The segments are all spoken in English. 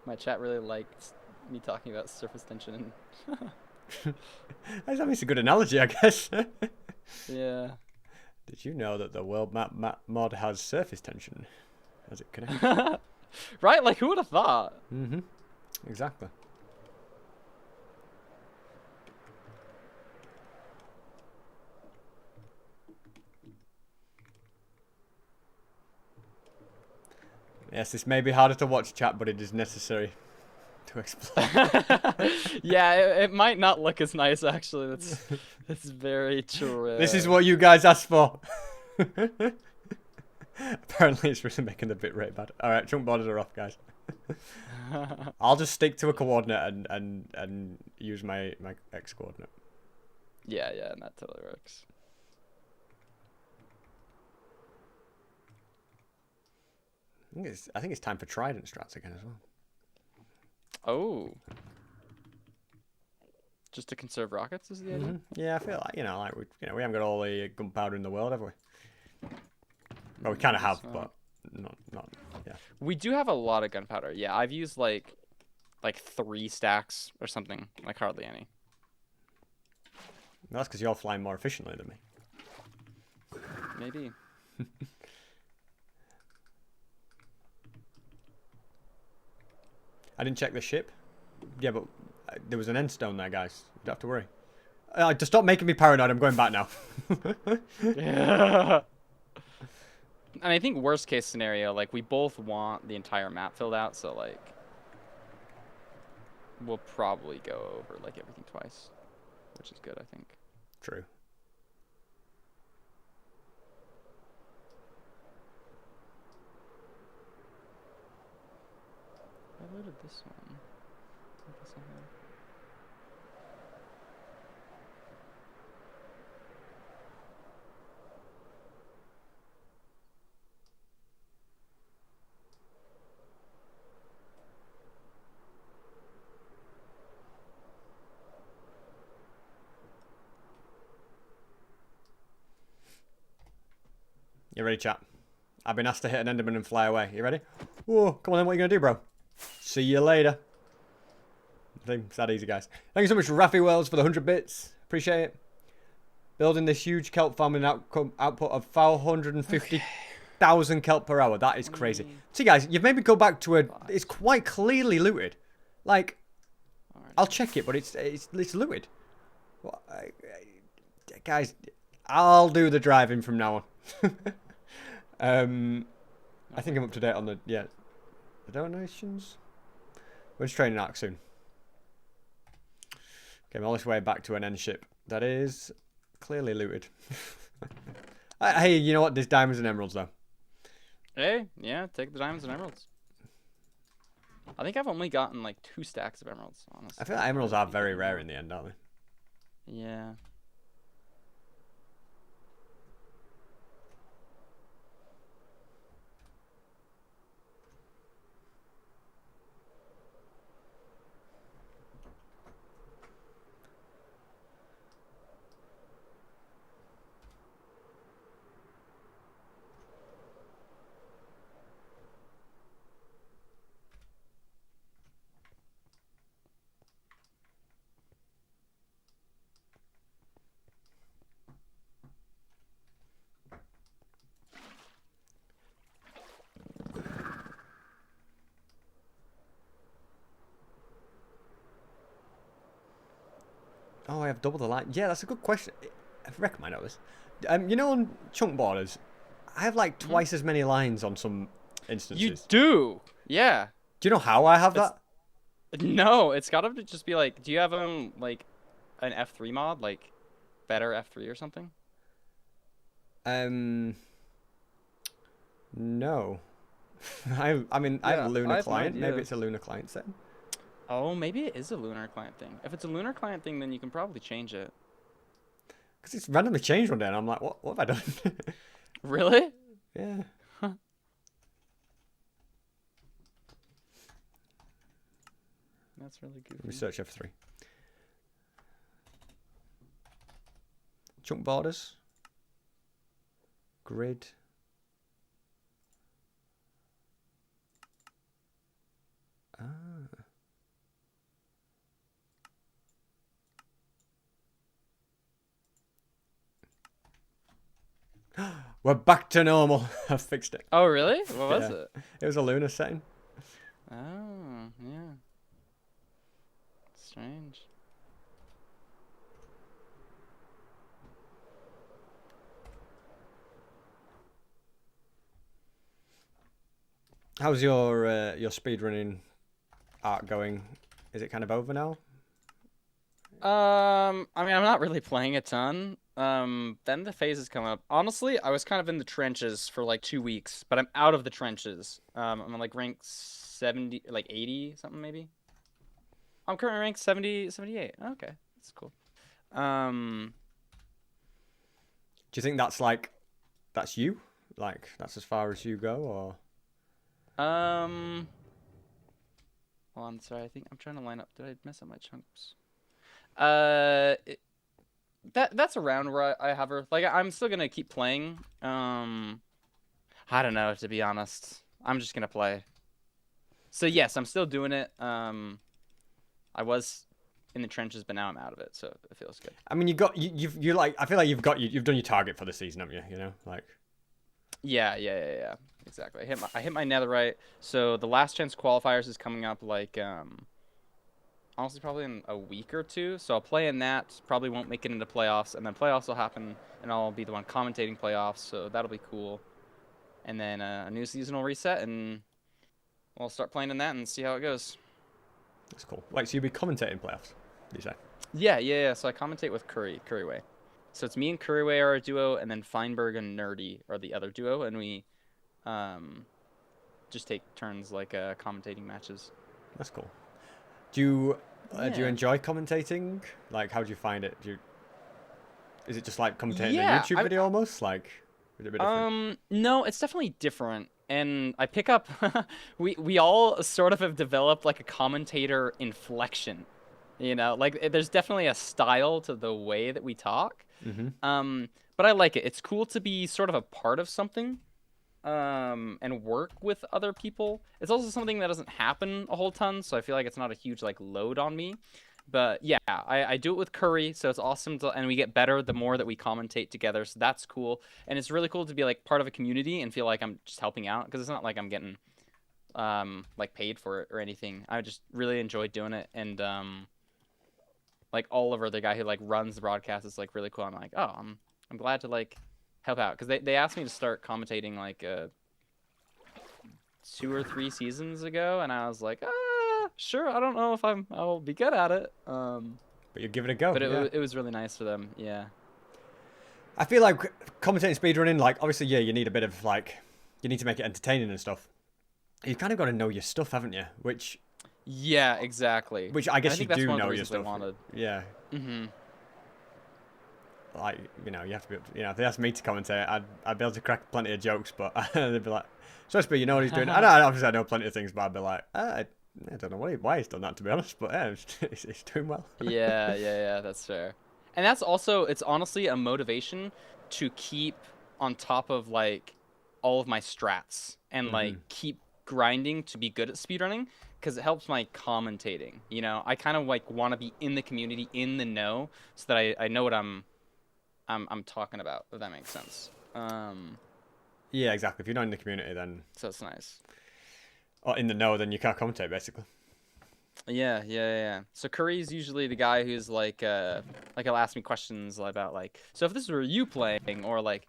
My chat really liked me talking about surface tension. I mean, it's a good analogy, I guess. Yeah. Did you know that the world map mod has surface tension as it connects? Right? Like, who would have thought? Mm-hmm. Exactly. Yes, this may be harder to watch, chat, but it is necessary to explain. Yeah, it might not look as nice actually. That's very This is true. what you guys asked for. Apparently, it's really making the bitrate bad. All right, chunk borders are off, guys. I'll just stick to a coordinate and use my x coordinate. Yeah, yeah, and that totally works. I think it's time for trident strats again as well. Oh, just to conserve rockets is the idea? Yeah, I feel like we haven't got all the gunpowder in the world, have we? Well, we kind of have, but not. Yeah. We do have a lot of gunpowder. Yeah, I've used like 3 stacks or something, like hardly any. Well, that's because you're flying more efficiently than me. Maybe. I didn't check the ship. Yeah, but there was an end stone there, guys. You don't have to worry. Just stop making me paranoid. I'm going back now. Yeah. And I think worst case scenario, like we both want the entire map filled out, so like we'll probably go over like everything twice, which is good, I think. True. I loaded this one. I guess I have. You ready, chat? I've been asked to hit an Enderman and fly away. You ready? Whoa, come on then. What are you going to do, bro? See you later. I think it's that easy, guys. Thank you so much, Raffy Wells, for the 100 bits. Appreciate it. Building this huge kelp farm with an output of 450,000 kelp per hour. That is crazy. See, guys, you've made me go back to a... It's quite clearly looted. Like, I'll check it, but it's looted. Well, guys, I'll do the driving from now on. I think I'm up to date on the donations. We're just training arc soon. Okay, I'm on this way back to an end ship that is clearly looted. Hey, you know what? There's diamonds and emeralds though. Hey, yeah, take the diamonds and emeralds. I think I've only gotten like 2 stacks of emeralds, honestly. I feel like emeralds are very rare in the end, aren't they? Yeah. Oh, I have double the line. Yeah, that's a good question. I reckon I know this. You know, on chunk borders, I have like twice as many lines on some instances. You do? Yeah. Do you know how I have that? No, it's gotta just be like, do you have like an F3 mod, like better F3 or something? No. I mean, I have a Lunar I have no client. Maybe idea. it's a Lunar client setting. Oh, maybe it is a lunar client thing. If it's a lunar client thing, then you can probably change it. Because it's randomly changed one day, and I'm like, what have I done? Really? Yeah. Huh. That's really goofy. Research F3. Chunk borders. Grid. We're back to normal. I fixed it. Oh, really? What was Yeah. it? It was a lunar setting. Oh, yeah. Strange. How's your speedrunning art going? Is it kind of over now? I mean, I'm not really playing a ton. Then the phases come up. Honestly, I was kind of in the trenches for like 2 weeks, but I'm out of the trenches. I'm on like rank 70, like 80 something maybe. I'm currently ranked 70, 78. Okay, that's cool. Um, Do you think that's like that's you? Like that's as far as you go, or um, hold on, sorry. I think I'm trying to line up. Did I mess up my chunks? It, that's around where I hover. Like I'm still gonna keep playing. I don't know, to be honest. I'm just gonna play. So yes, I'm still doing it. I was in the trenches, but now I'm out of it, so it feels good. I mean, you're like I feel like you've done your target for the season, haven't you? You know, like Yeah. Exactly. I hit my netherite. So the last chance qualifiers is coming up like honestly probably in a week or two. So I'll play in that. Probably won't make it into playoffs, and then playoffs will happen, and I'll be the one commentating playoffs. So that'll be cool. And then a new seasonal reset, and we'll start playing in that and see how it goes. that's cool. Like, so you'll be commentating playoffs, did you say? Yeah. So I commentate with Curryway. So it's me and Curryway are a duo, and then Feinberg and Nerdy are the other duo, and we just take turns like commentating matches. That's cool. Do you Yeah. enjoy commentating? Like, how do you find it? Is it just like commentating Yeah, a YouTube video almost? Like, is it a bit different? No, it's definitely different. And I pick up we all sort of have developed like a commentator inflection. You know, like there's definitely a style to the way that we talk. But I like it. It's cool to be sort of a part of something and work with other people. It's also something that doesn't happen a whole ton, so I feel like it's not a huge like load on me. But yeah, I do it with Curry, so it's awesome and we get better the more that we commentate together, so that's cool. And it's really cool to be like part of a community and feel like I'm just helping out, because it's not like I'm getting like paid for it or anything. I just really enjoy doing it. And like Oliver, the guy who like runs the broadcast, is like really cool. I'm like, oh, I'm glad to like help out, because they asked me to start commentating like 2 or 3 seasons ago, and I was like, sure. I don't know if I'll be good at it. But you give it a go. But Yeah. it was really nice for them. Yeah. I feel like commentating speedrunning, like obviously, yeah, you need a bit of like, you need to make it entertaining and stuff. You've kind of got to know your stuff, haven't you? Yeah, exactly. Which I guess you do know your I stuff. wanted. Yeah. Like, you know, you have to be, you know, if they asked me to commentate, I'd be able to crack plenty of jokes, but they'd be like, so SB, you know what he's doing? Obviously I know plenty of things, but I'd be like, I don't know why he's done that, to be honest, but yeah, he's doing well. Yeah, that's fair. And that's also, it's honestly a motivation to keep on top of like all of my strats and like keep grinding to be good at speedrunning, because it helps my commentating. You know, I kind of like want to be in the community, in the know, so that I know what I'm talking about, if that makes sense. Yeah, exactly. If you're not in the community, then So it's nice. Or in the know, then you can't commentate, basically. Yeah. So Curry's usually the guy who's like he'll ask me questions about like, so if this were you playing, or like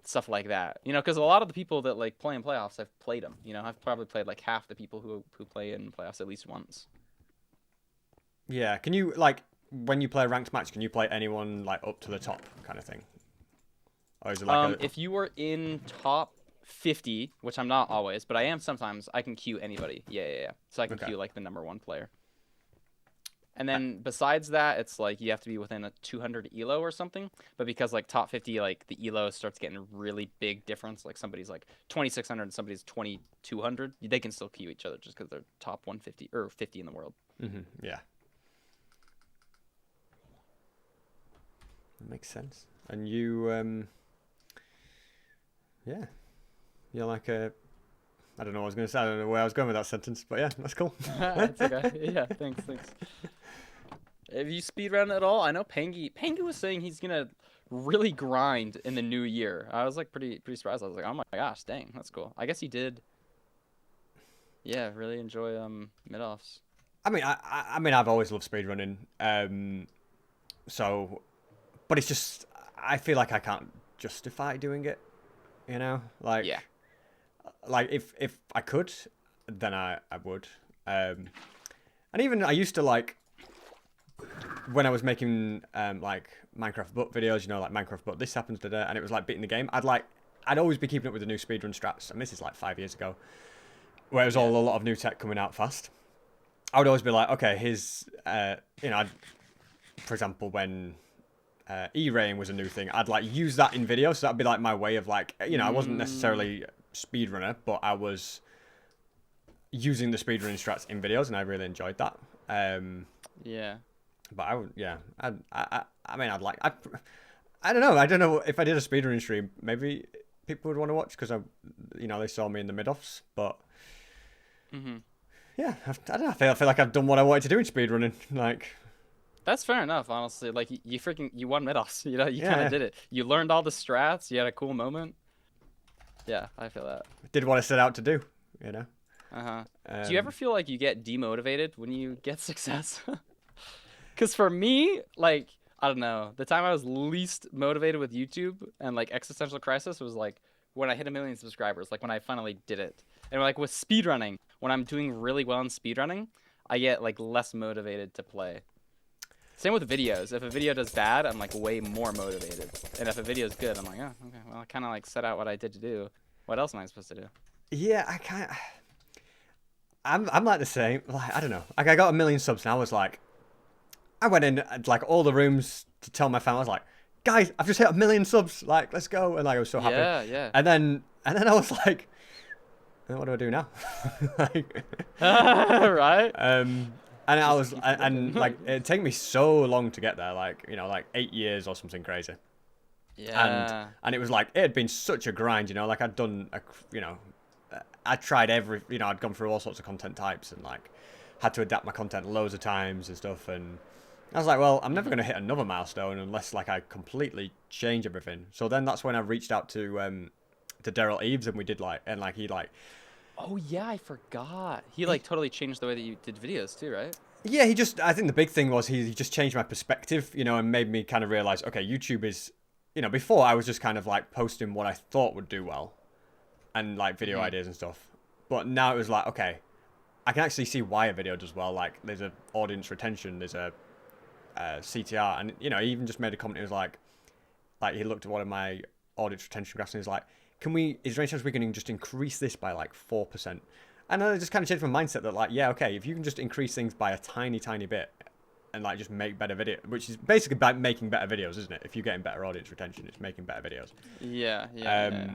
stuff like that, you know, because a lot of the people that like play in playoffs, I've played them. You know, I've probably played like half the people who play in playoffs at least once. Yeah. Can you, like, when you play a ranked match, can you play anyone like up to the top kind of thing? Or is it like If you were in top 50, which I'm not always, but I am sometimes, I can queue anybody. Yeah. So I can queue like the #1 player. And then besides that, it's like you have to be within a 200 elo or something. But because like top 50, like the elo starts getting a really big difference. Like somebody's like 2600 and somebody's 2200. They can still queue each other just because they're top 150 or 50 in the world. Yeah. That makes sense. And you, yeah, you're like a, I don't know what I was going to say. I don't know where I was going with that sentence, but yeah, that's cool. That's okay. Yeah, thanks. Have you speedrun at all? I know Pangy was saying he's gonna really grind in the new year. I was like pretty surprised. I was like, oh my gosh, dang, that's cool. I guess he did. Yeah, really enjoy mid-offs. I mean, I mean, I've always loved speedrunning. So, but it's just, I feel like I can't justify doing it. You know, Yeah. like if I could, then I would. And even I used to like when I was making like Minecraft book videos, you know, like Minecraft book this happens today, and it was like beating the game. I'd always be keeping up with the new speedrun strats, and this is like 5 years ago, where it was all a lot of new tech coming out fast. I would always be like, okay, here's you know, for example, when E-raying was a new thing, I'd like use that in videos, so that'd be like my way of like, you know, I wasn't necessarily a speedrunner, but I was using the speedrunning strats in videos, and I really enjoyed that. Yeah. But I would, yeah, I mean, I don't know if I did a speedrunning stream, maybe people would want to watch because you know, they saw me in the mid-offs, but yeah, I don't know, I feel like I've done what I wanted to do in speedrunning, like. That's fair enough, honestly. Like you won mid-offs, you know, you Yeah, kind yeah. of did it. You learned all the strats. You had a cool moment. Yeah, I feel that. Did what I set out to do, you know. Uh-huh. Do you ever feel like you get demotivated when you get success? Because for me, like, I don't know, the time I was least motivated with YouTube and like existential crisis was like when I hit 1 million subscribers, like when I finally did it. And like with speedrunning, when I'm doing really well in speedrunning, I get like less motivated to play. Same with videos. If a video does bad, I'm like way more motivated. And if a video is good, I'm like, oh, okay, well, I kind of like set out what I did to do. What else am I supposed to do? Yeah, I'm like the same. Like, I don't know. Like I got 1 million subs, and I was like, I went in like all the rooms to tell my family. I was like, guys, I've just hit 1 million subs. Like, let's go. And like I was so happy. Yeah, yeah. And then I was like, what do I do now? Like, Right? and I was keep and looking. like it took me so long to get there. Like, you know, like 8 years or something crazy. Yeah. And it was like it had been such a grind, you know, like I'd done you know, I tried you know, I'd gone through all sorts of content types and like had to adapt my content loads of times and stuff, and I was like, well, I'm never going to hit another milestone unless like I completely change everything. So then that's when I reached out to Daryl Eves, and we did like, and like he like, Oh yeah, I forgot. He like totally changed the way that you did videos too, right? yeah, I think the big thing was he just changed my perspective, you know, and made me kind of realize, okay, YouTube is, you know, before I was just kind of like posting what I thought would do well and like video ideas and stuff. But now it was like, okay, I can actually see why a video does well. Like there's a audience retention, there's a CTR, and you know, he even just made a comment. He was like he looked at one of my audience retention graphs and he's like, is there any chance we can just increase this by like 4%? And I just kind of changed my mindset that like, yeah, okay, if you can just increase things by a tiny bit and like just make better video, which is basically about making better videos, isn't it? If you're getting better audience retention, it's making better videos. Yeah, yeah.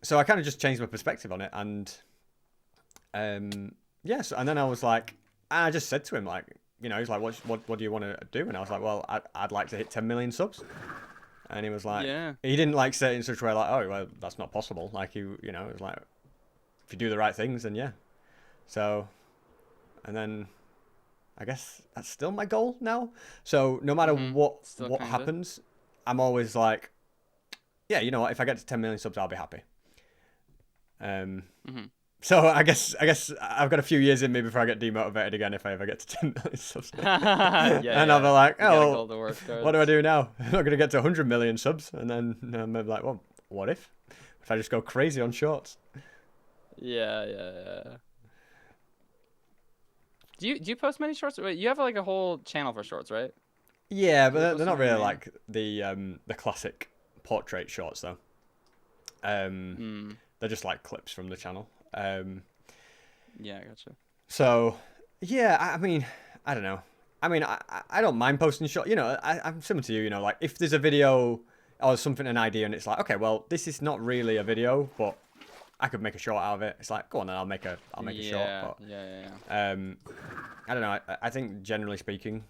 So I kind of just changed my perspective on it, and yes, and then I was like, I just said to him like, you know, he's like, what do you want to do? And I was like, well, I'd like to hit 10 million subs. And he was like, Yeah. he didn't like say it in such a way like, oh, well, that's not possible. Like you know, it was like, if you do the right things, then yeah. So, and then I guess that's still my goal now. So no matter what Still what kinda. happens, I'm always like, yeah, you know what? If I get to 10 million subs, I'll be happy. So I guess I've got a few years in me before I get demotivated again if I ever get to 10 million subs. Yeah, And I'll be like, You got a oh, goal to work what do I towards. do now? I'm not going to get to 100 million subs. And then I'm like, well, what if I just go crazy on shorts? Yeah. Do you post many shorts? Wait, you have like a whole channel for shorts, right? Yeah, Do you but post they're not them really main? like the classic portrait shorts though. They're just like clips from the channel. Yeah, I gotcha. So yeah, I mean, I don't know. I mean, I don't mind posting short. You know, I'm similar to you. You know, like if there's a video or something, an idea, and it's like, okay, well, this is not really a video, but I could make a short out of it. It's like, go on, then I'll make a short. But, Yeah. I don't know. I think generally speaking,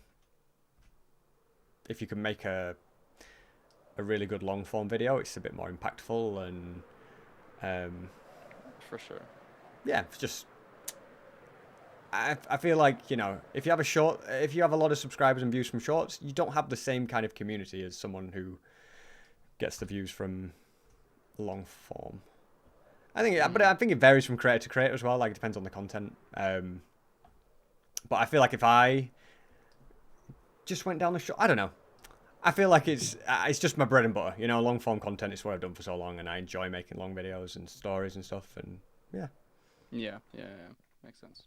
if you can make a really good long form video, it's a bit more impactful and For sure. yeah, it's just. I feel like, you know, if you have a lot of subscribers and views from shorts, you don't have the same kind of community as someone who gets the views from long form. But I think it varies from creator to creator as well. Like, it depends on the content. But I feel like if I just went down the short, I don't know. I feel like it's just my bread and butter. You know, long form content is what I've done for so long, and I enjoy making long videos and stories and stuff. And yeah. Yeah. Makes sense.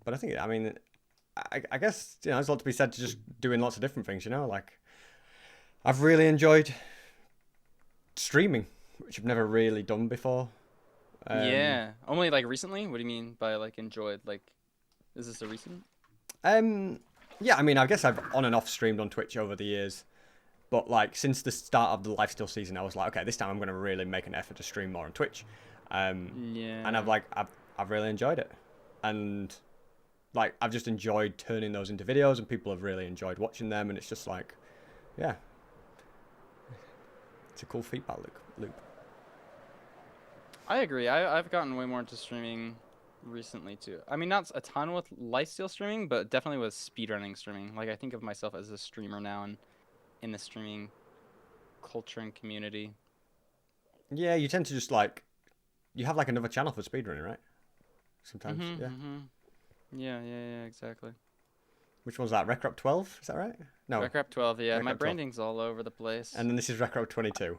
But I mean, I guess, you know, there's a lot to be said to just doing lots of different things, you know? Like, I've really enjoyed streaming, which I've never really done before. Yeah. Only like recently? What do you mean by like enjoyed? Like, is this a recent? Yeah, I mean, I guess I've on and off streamed on Twitch over the years. But, like, since the start of the Lifesteal season, I was like, okay, this time I'm going to really make an effort to stream more on Twitch. Yeah. And I've really enjoyed it. And, like, I've just enjoyed turning those into videos, and people have really enjoyed watching them, and it's just like, yeah. It's a cool feedback loop. I agree. I've gotten way more into streaming recently too. I mean, not a ton with lifestyle streaming, but definitely with speedrunning streaming. Like, I think of myself as a streamer now, and in the streaming culture and community. Yeah, you tend to just, like, you have, like, another channel for speedrunning, right? Sometimes, yeah. Yeah, exactly. Which one's that? Recrop 12? Is that right? No. Recrop 12, yeah. My Recrop 12. branding's all over the place. And then this is Recrop 22.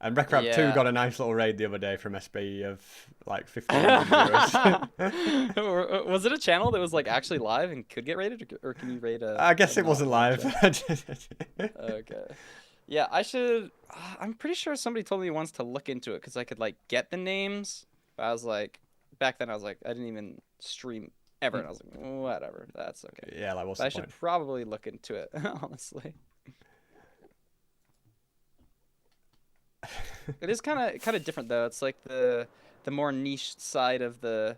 And Recrap 2 got a nice little raid the other day from SB of, like, 1,500 viewers. Was it a channel that was, like, actually live and could get raided? Or can you raid a... I guess it wasn't live. Okay. Yeah, I'm pretty sure somebody told me once to look into it because I could, like, get the names. But I was like... Back then, I was like, I didn't even stream ever. And I was like, whatever. That's okay. Yeah, like, what's but the I point? should probably look into it, honestly. It is kind of different, though. It's like the more niche side of the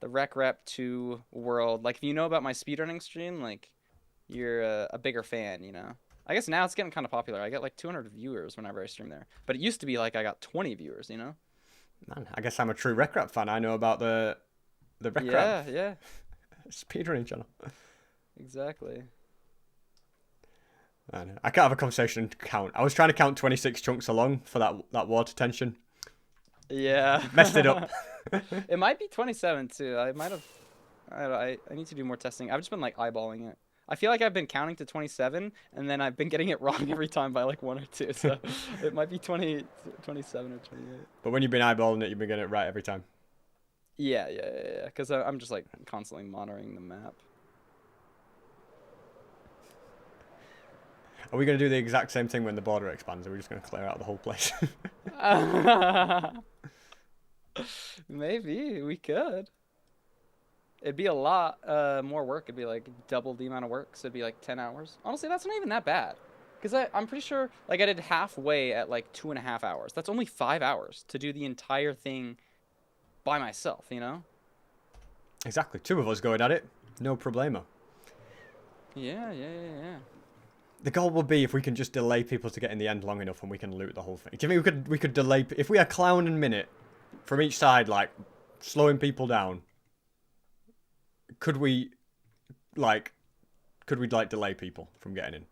Rec 2 world. Like, if you know about my speedrunning stream, like, you're a bigger fan, you know? I guess now it's getting kind of popular. I get, like, 200 viewers whenever I stream there. But it used to be, like, I got 20 viewers, you know? Man, I guess I'm a true Recrap fan. I know about the Recrap Yeah. speedrunning channel. Exactly. Man, I can't have a conversation and count. I was trying to count 26 chunks along for that water tension. Yeah. Messed it up. It might be 27 too. I might have. I need to do more testing. I've just been like eyeballing it. I feel like I've been counting to 27, and then I've been getting it wrong every time by like 1 or 2. So it might be 27 or 28. But when you've been eyeballing it, you've been getting it right every time. Yeah. Because I'm just like constantly monitoring the map. Are we going to do the exact same thing when the border expands? Or are we just going to clear out the whole place? Maybe we could. It'd be a lot more work. It'd be like double the amount of work. So it'd be like 10 hours. Honestly, that's not even that bad. Because I'm pretty sure like I did halfway at like 2.5 hours. That's only 5 hours to do the entire thing by myself, you know? Exactly. 2 of us going at it. No problemo. Yeah. The goal would be if we can just delay people to get in the end long enough and we can loot the whole thing. Do you think we could delay... If we had Clown and Minute from each side, like, slowing people down, could we delay people from getting in?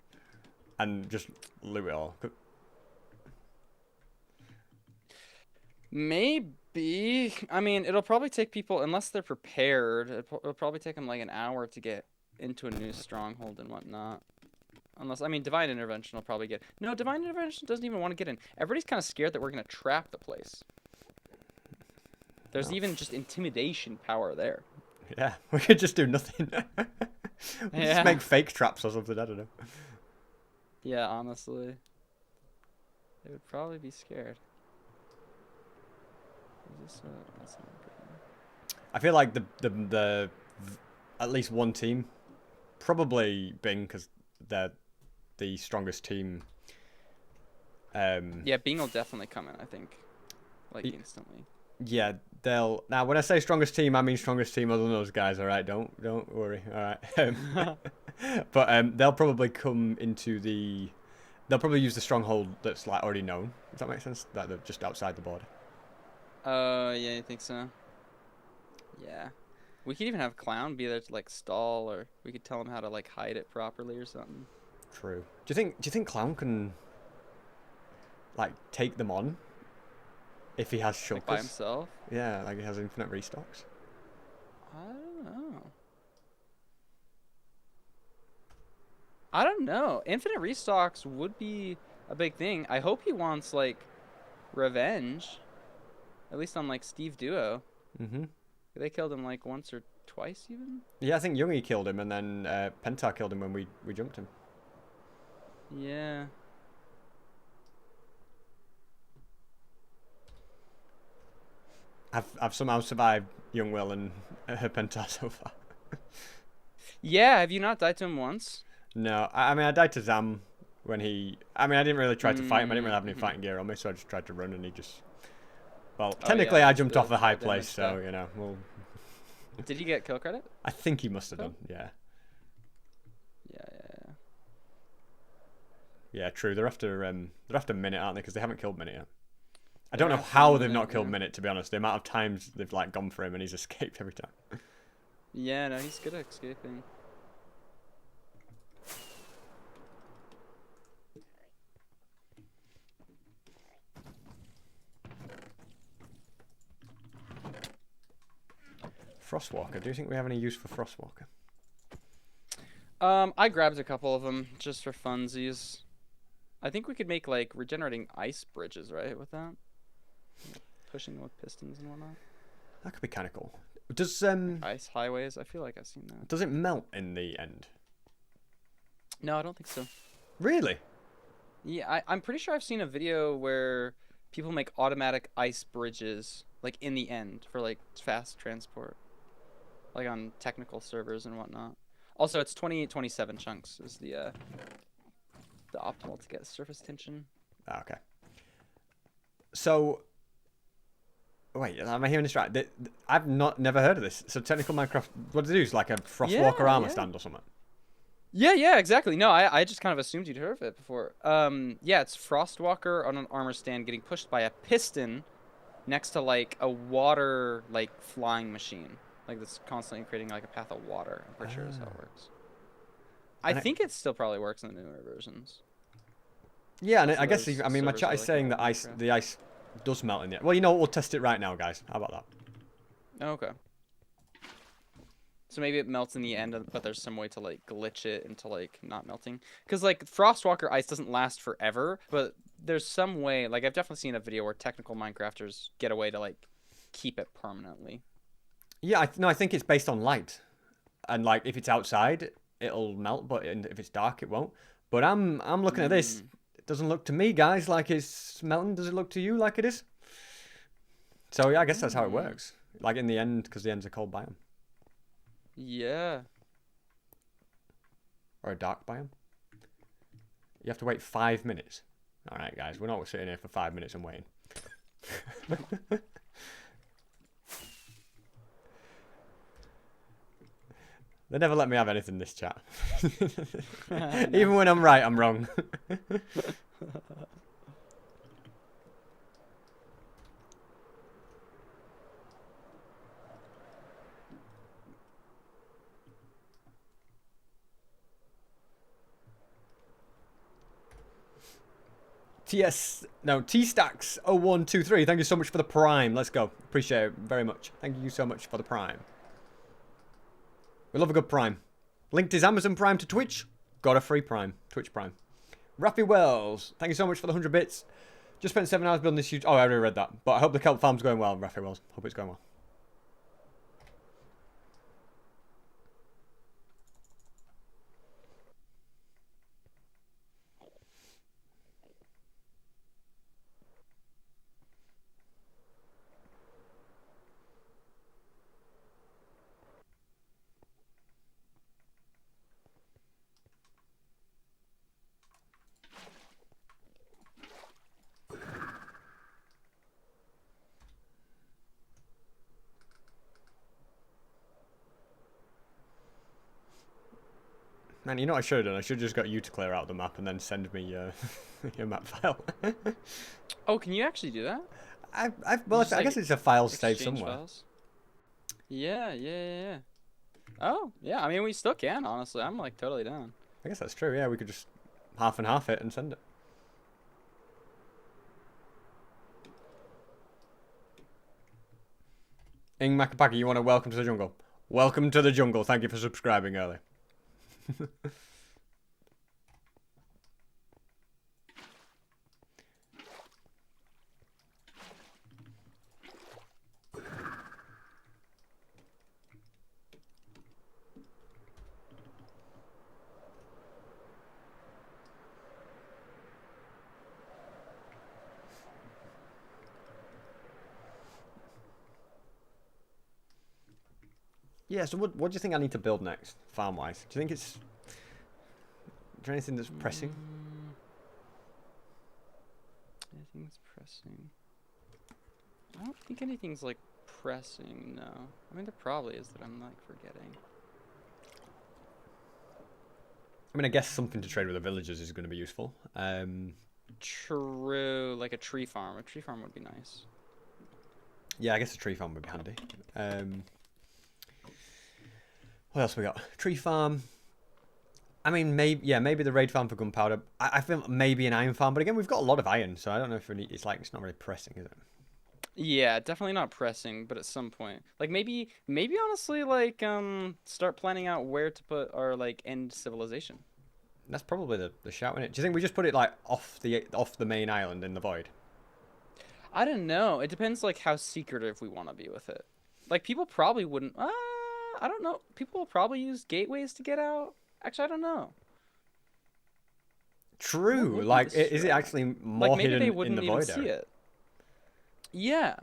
And just loot it all? Maybe. I mean, it'll probably take people, unless they're prepared, it'll probably take them like an hour to get into a new stronghold and whatnot. Unless, I mean, Divine Intervention will probably get... No, Divine Intervention doesn't even want to get in. Everybody's kind of scared that we're going to trap the place. There's even just intimidation power there. Yeah, we could just do nothing. Just make fake traps or something, I don't know. Yeah, honestly. They would probably be scared. Is this that's not good. I feel like the at least one team, probably Bing, because they're the strongest team. Yeah, Bing will definitely come in, I think. Like, instantly. Yeah, they'll... Now, when I say strongest team, I mean strongest team other than those guys, alright? Don't worry, alright? But they'll probably come into the... They'll probably use the stronghold that's, like, already known. Does that make sense? That they're just outside the border. Yeah, you think so? Yeah. We could even have Clown be there to like stall, or we could tell him how to like hide it properly or something. True. Do you think Clown can like take them on if he has Like by shulkers? himself? Yeah, like he has infinite restocks. I don't know. I don't know. Infinite restocks would be a big thing. I hope he wants like revenge, at least on like Steve Duo. Mhm. They killed him like once or twice even. Yeah, I think Youngie killed him, and then Pentar killed him when we jumped him. Yeah. I've somehow survived Young Will and Pentar so far. Yeah, have you not died to him once? No, I mean I died to Zam when he. I mean I didn't really try to fight him. I didn't really have any Mm-hmm. fighting gear on me, so I just tried to run, and he just. Well, Oh, technically yeah, I that's jumped the off a high fall damage place, so stuff. you know. Well, Did you get kill credit? I think he must have Cool. done. Yeah. Yeah. Yeah, true. They're after Minute, aren't they? Because they haven't killed Minute yet. I don't They're know after how they've Minute, not killed yeah. Minute, to be honest. The amount of times they've like gone for him and he's escaped every time. Yeah, no, he's good at escaping. Frostwalker. Do you think we have any use for Frostwalker? I grabbed a couple of them just for funsies. I think we could make like regenerating ice bridges, right, with that? Pushing with pistons and whatnot. That could be kind of cool. Does Ice highways. I feel like I've seen that. does it melt in the end? No, I don't think so. Really? Yeah, I'm pretty sure I've seen a video where people make automatic ice bridges, like in the end for like fast transport, like on technical servers and whatnot. Also, it's 2827 chunks is the optimal to get surface tension. Ah, okay. So, wait, am I hearing this right? I've never heard of this. So technical Minecraft, what do they do? Is like a Frostwalker Yeah, armor yeah. stand or something? Yeah, exactly. No, I just kind of assumed you'd heard of it before. Yeah, it's Frostwalker on an armor stand getting pushed by a piston next to like a water like flying machine. Like that's constantly creating like a path of water. I'm pretty sure that's how it works. I And think it still probably works in the newer versions. Yeah, and Most I of guess those I mean my servers chat are is like saying that that in ice Minecraft. the ice does melt in the end. Well, you know what? We'll test it right now, guys. How about that? Okay. So maybe it melts in the end, but there's some way to like glitch it into like not melting. Because like Frostwalker ice doesn't last forever, but there's some way. Like I've definitely seen a video where technical Minecrafters get a way to like keep it permanently. Yeah, no, I think it's based on light, and like if it's outside, it'll melt, but if it's dark, it won't. But I'm looking at this. It doesn't look to me, guys, like it's melting. Does it look to you like it is? So yeah, I guess that's how it works. Like in the end, because the end's a cold biome Yeah. or a dark biome. You have to wait 5 minutes. All right, guys, we're not sitting here for 5 minutes and waiting. They never let me have anything in this chat. Even when I'm right, I'm wrong. T-Stacks 0123. Thank you so much for the prime. Let's go. Appreciate it very much. Thank you so much for the prime. We love a good prime. Linked is Amazon Prime to Twitch. Got a free prime. Twitch Prime. Raffy Wells. Thank you so much for the 100 bits. Just spent 7 hours building this huge... Oh, I already read that. But I hope the kelp farm's going well, Raffy Wells. Hope it's going well. Man, you know what I should have done? I should have just got you to clear out the map and then send me your map file. Oh, can you actually do that? Well, Just, I like, guess it's a file saved Exchange somewhere. files? Yeah, yeah, yeah, yeah. Oh, yeah. I mean, we still can, honestly. I'm like totally down. I guess that's true. Yeah, we could just half and half it and send it. Ing Makapaki, you want to welcome to the jungle? Welcome to the jungle. Thank you for subscribing early. Yeah, so what do you think I need to build next, farm-wise? Do you think it's... Is there anything that's pressing? Anything's pressing. I don't think anything's like pressing, no. I mean, there probably is that I'm like forgetting. I mean, I guess something to trade with the villagers is going to be useful. True, like a tree farm. A tree farm would be nice. Yeah, I guess a tree farm would be handy. What else we got? Tree farm. I mean, maybe the raid farm for gunpowder. I feel maybe an iron farm, but again, we've got a lot of iron, so I don't know if we need, it's not really pressing, is it? Yeah, definitely not pressing, but at some point, like maybe honestly, like start planning out where to put our like end civilization. That's probably the shout, innit? Do you think we just put it like off the main island in the void? I don't know. It depends like how secretive we want to be with it. Like people probably wouldn't. I don't know. People will probably use gateways to get out. Actually, I don't know. True. Like, is it actually more like maybe hidden they in wouldn't the even void see area? it. Yeah,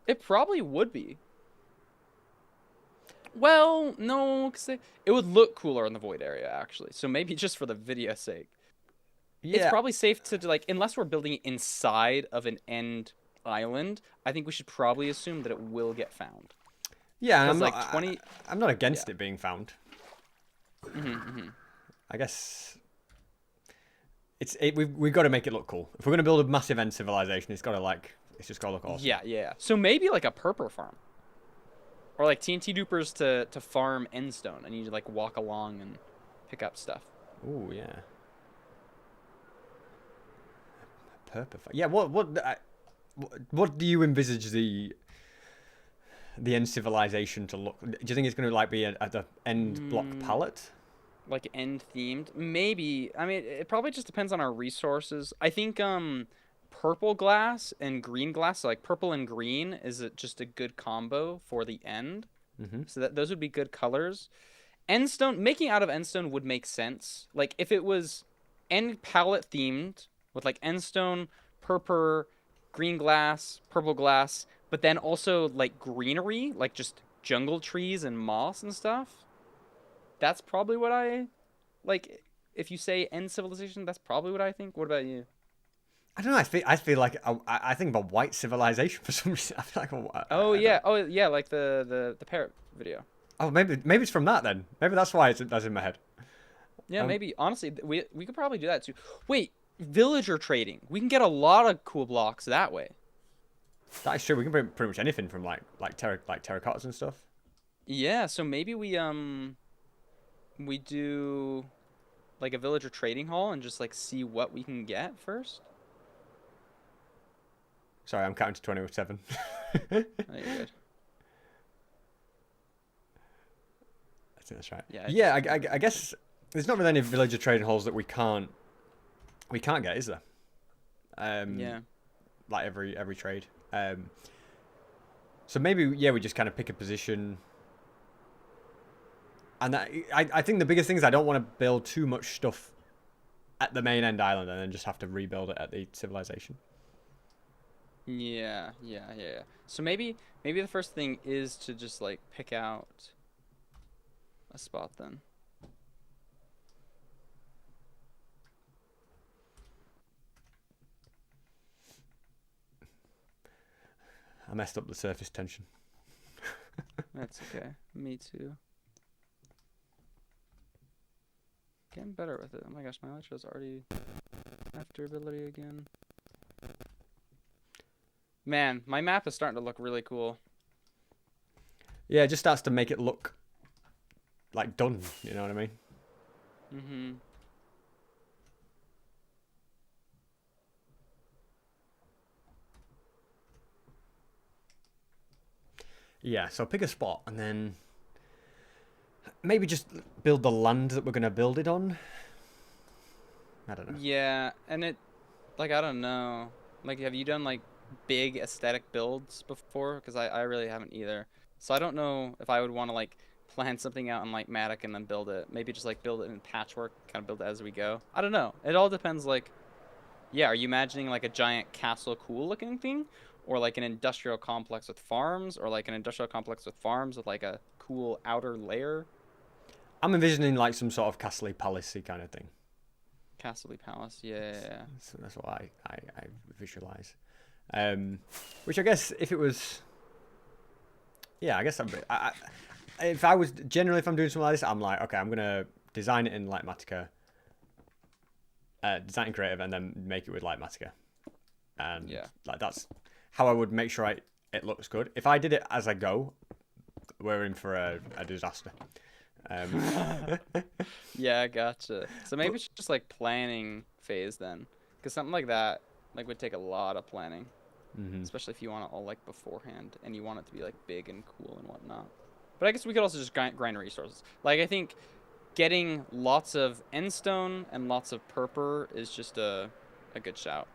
it probably would be. Well, no, because it would look cooler in the void area actually. So maybe just for the video's sake. Yeah. It's probably safe to like, unless we're building it inside of an end island, I think we should probably assume that it will get found. Yeah, and I'm not against it being found. I guess we've got to make it look cool. If we're gonna build a massive end civilization, it's just gotta look awesome. Yeah. So maybe like a purple farm, or like TNT dupers to farm endstone, and you like walk along and pick up stuff. Ooh, yeah. Purple. Yeah. What do you envisage the end civilization to look? Do you think it's gonna like be at the end block palette? Like end themed, maybe. I mean, it probably just depends on our resources. I think purple glass and green glass, so like purple and green is just a good combo for the end. So that those would be good colors. Endstone, making out of endstone would make sense. Like if it was end palette themed with like endstone, purple, green glass, purple glass, but then also like greenery, like just jungle trees and moss and stuff. That's probably what I like. If you say end civilization, that's probably what I think. What about you? I don't know. I feel like I think about white civilization for some reason. I feel like Oh yeah, like the parrot video. Oh, maybe it's from that then. Maybe that's why that's in my head. Yeah, maybe. Honestly, we could probably do that too. Wait, villager trading. We can get a lot of cool blocks that way. That is true. We can bring pretty much anything from like terracottas and stuff. Yeah, so maybe we do like a villager trading hall and just like see what we can get first. Sorry, I'm counting to 27. Oh, you're good. I think that's right. Yeah. I guess there's not really any villager trading halls that we can't get, is there? Yeah. Like every trade. So maybe we just kind of pick a position. And I think the biggest thing is I don't want to build too much stuff at the main end island and then just have to rebuild it at the civilization. Yeah. So maybe the first thing is to just like pick out a spot then. I messed up the surface tension. That's okay. Me too. Getting better with it. Oh my gosh, my electro's already after ability again. Man, my map is starting to look really cool. Yeah, it just starts to make it look like done. You know what I mean? Mm-hmm. Yeah, so pick a spot and then maybe just build the land that we're going to build it on. I don't know. Yeah, and like, I don't know. Like, have you done like big aesthetic builds before? Because I really haven't either. So I don't know if I would want to like plan something out in like Matic and then build it. Maybe just like build it in patchwork, kind of build it as we go. I don't know. It all depends. Like, yeah, are you imagining like a giant castle cool looking thing? Or like an industrial complex with farms? Or like an industrial complex with farms with like a cool outer layer? I'm envisioning like some sort of castle palace kind of thing. Castle Palace, yeah. So that's what I visualize. Which I guess if it was, yeah, I guess if I was generally if I'm doing something like this, I'm like, okay, I'm gonna design it in Litematica, design in Creative, and then make it with Litematica, and Yeah. like that's how I would make sure it looks good. If I did it as I go, we're in for a disaster. Yeah, I gotcha. So maybe it's just like planning phase then, because something like that like would take a lot of planning, especially if you want it all like beforehand and you want it to be like big and cool and whatnot. But I guess we could also just grind resources. Like I think getting lots of endstone and lots of purpur is just a good shout.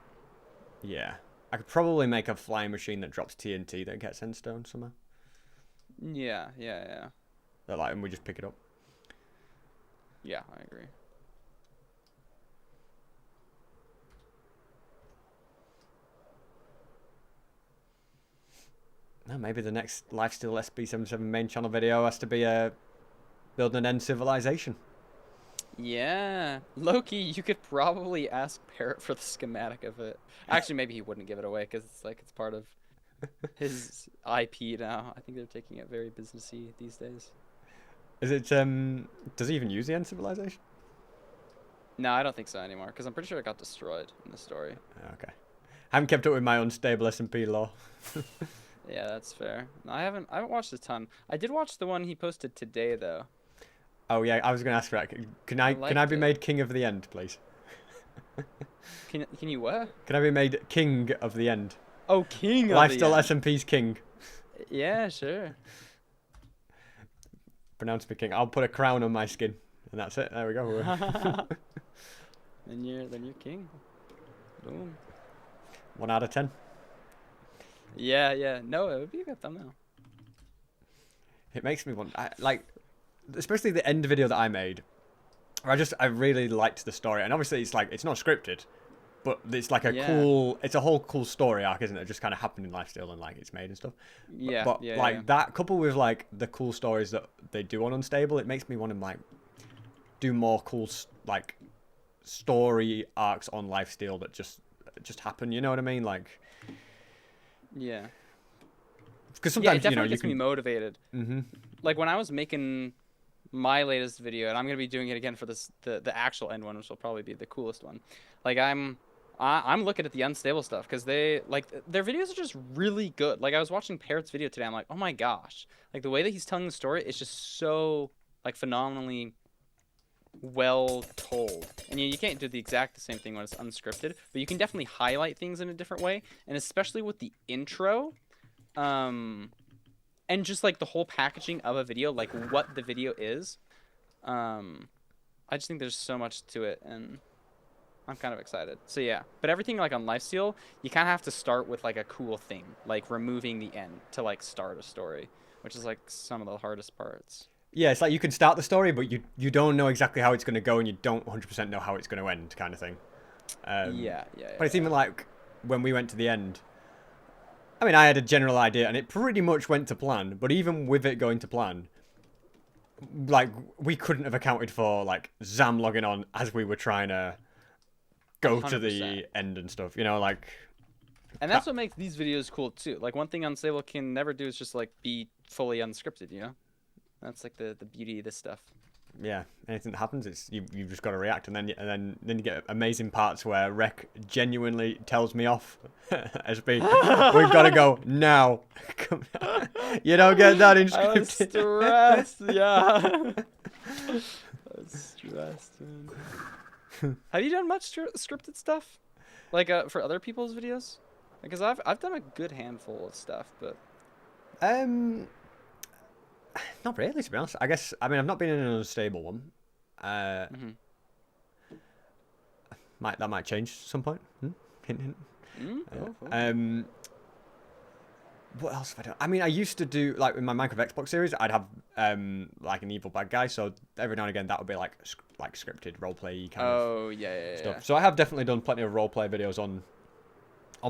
Yeah, I could probably make a flying machine that drops TNT that gets endstone somehow. Yeah, yeah, yeah. That like, and we just pick it up. Yeah, I agree. No, maybe the next Lifesteal SB737 main channel video has to be building an end civilization. Yeah, Loki, you could probably ask Parrot for the schematic of it. Actually, maybe he wouldn't give it away because it's like it's part of his IP now. I think they're taking it very businessy these days. Is it does he even use the end civilization? No, I don't think so anymore because I'm pretty sure it got destroyed in the story. Okay. I haven't kept up with my unstable SMP lore. Yeah, that's fair. No, I haven't watched a ton. I did watch the one he posted today though. Oh yeah, I was going to ask for that. Can I I liked be it. made king of the end, please? Can you what? Can I be made king of the end? Oh, king of the Lifesteal end. SMP's king. Yeah, sure. Pronounce me king. I'll put a crown on my skin, and that's it. There we go. Then you're king. Boom. 1 out of 10. Yeah, yeah. No, it would be a good thumbnail. It makes me want, like, especially the end video that I made. I really liked the story, and obviously it's like it's not scripted, but it's like it's a whole cool story arc, isn't it? Just kind of happened in Lifesteal and like it's made and stuff. Yeah, But yeah, like yeah. that coupled with like the cool stories that they do on Unstable, it makes me want to like do more cool like story arcs on Lifesteal that just happen. You know what I mean? Like, Yeah. because Yeah, it sometimes you know definitely you gets me can. motivated. Mm-hmm. Like when I was making my latest video, and I'm gonna be doing it again for the actual end one, which will probably be the coolest one. Like I'm looking at the unstable stuff because they like their videos are just really good. Like I was watching Parrot's video today, I'm like, oh my gosh, like the way that he's telling the story is just so like phenomenally well told. And you can't do the same thing when it's unscripted, but you can definitely highlight things in a different way, and especially with the intro. And just like the whole packaging of a video, like what the video is. I just think there's so much to it, and I'm kind of excited. So yeah, but everything like on Lifesteal, you kind of have to start with like a cool thing, like removing the end to like start a story, which is like some of the hardest parts. Yeah, it's like you can start the story, but you don't know exactly how it's going to go, and you don't 100% know how it's going to end, kind of thing. Yeah, yeah, But it's yeah. even like when we went to the end. I mean, I had a general idea, and it pretty much went to plan. But even with it going to plan, like we couldn't have accounted for like Zam logging on as we were trying to go to 100%. the end and stuff. You know, like. And that's what makes these videos cool too. Like one thing Unstable can never do is just like be fully unscripted, you know? That's like the beauty of this stuff. yeah, anything that happens, it's you've just got to react, and then you get amazing parts where Rec genuinely tells me off. SB, we've got to go now. You don't get that in I was scripted. stressed, yeah. I was stressed, man. Have you done much scripted stuff, like for other people's videos? Because I've done a good handful of stuff, but Um, not really, to be honest. I mean, I've not been in an unstable one. mm-hmm. That might change at some point. Hint, hint. Oh. What else have I done? I mean, I used to do, like, in my Minecraft Xbox series, I'd have like an evil bad guy. So every now and again, that would be like scripted roleplay kind of yeah, stuff. yeah. So I have definitely done plenty of roleplay videos on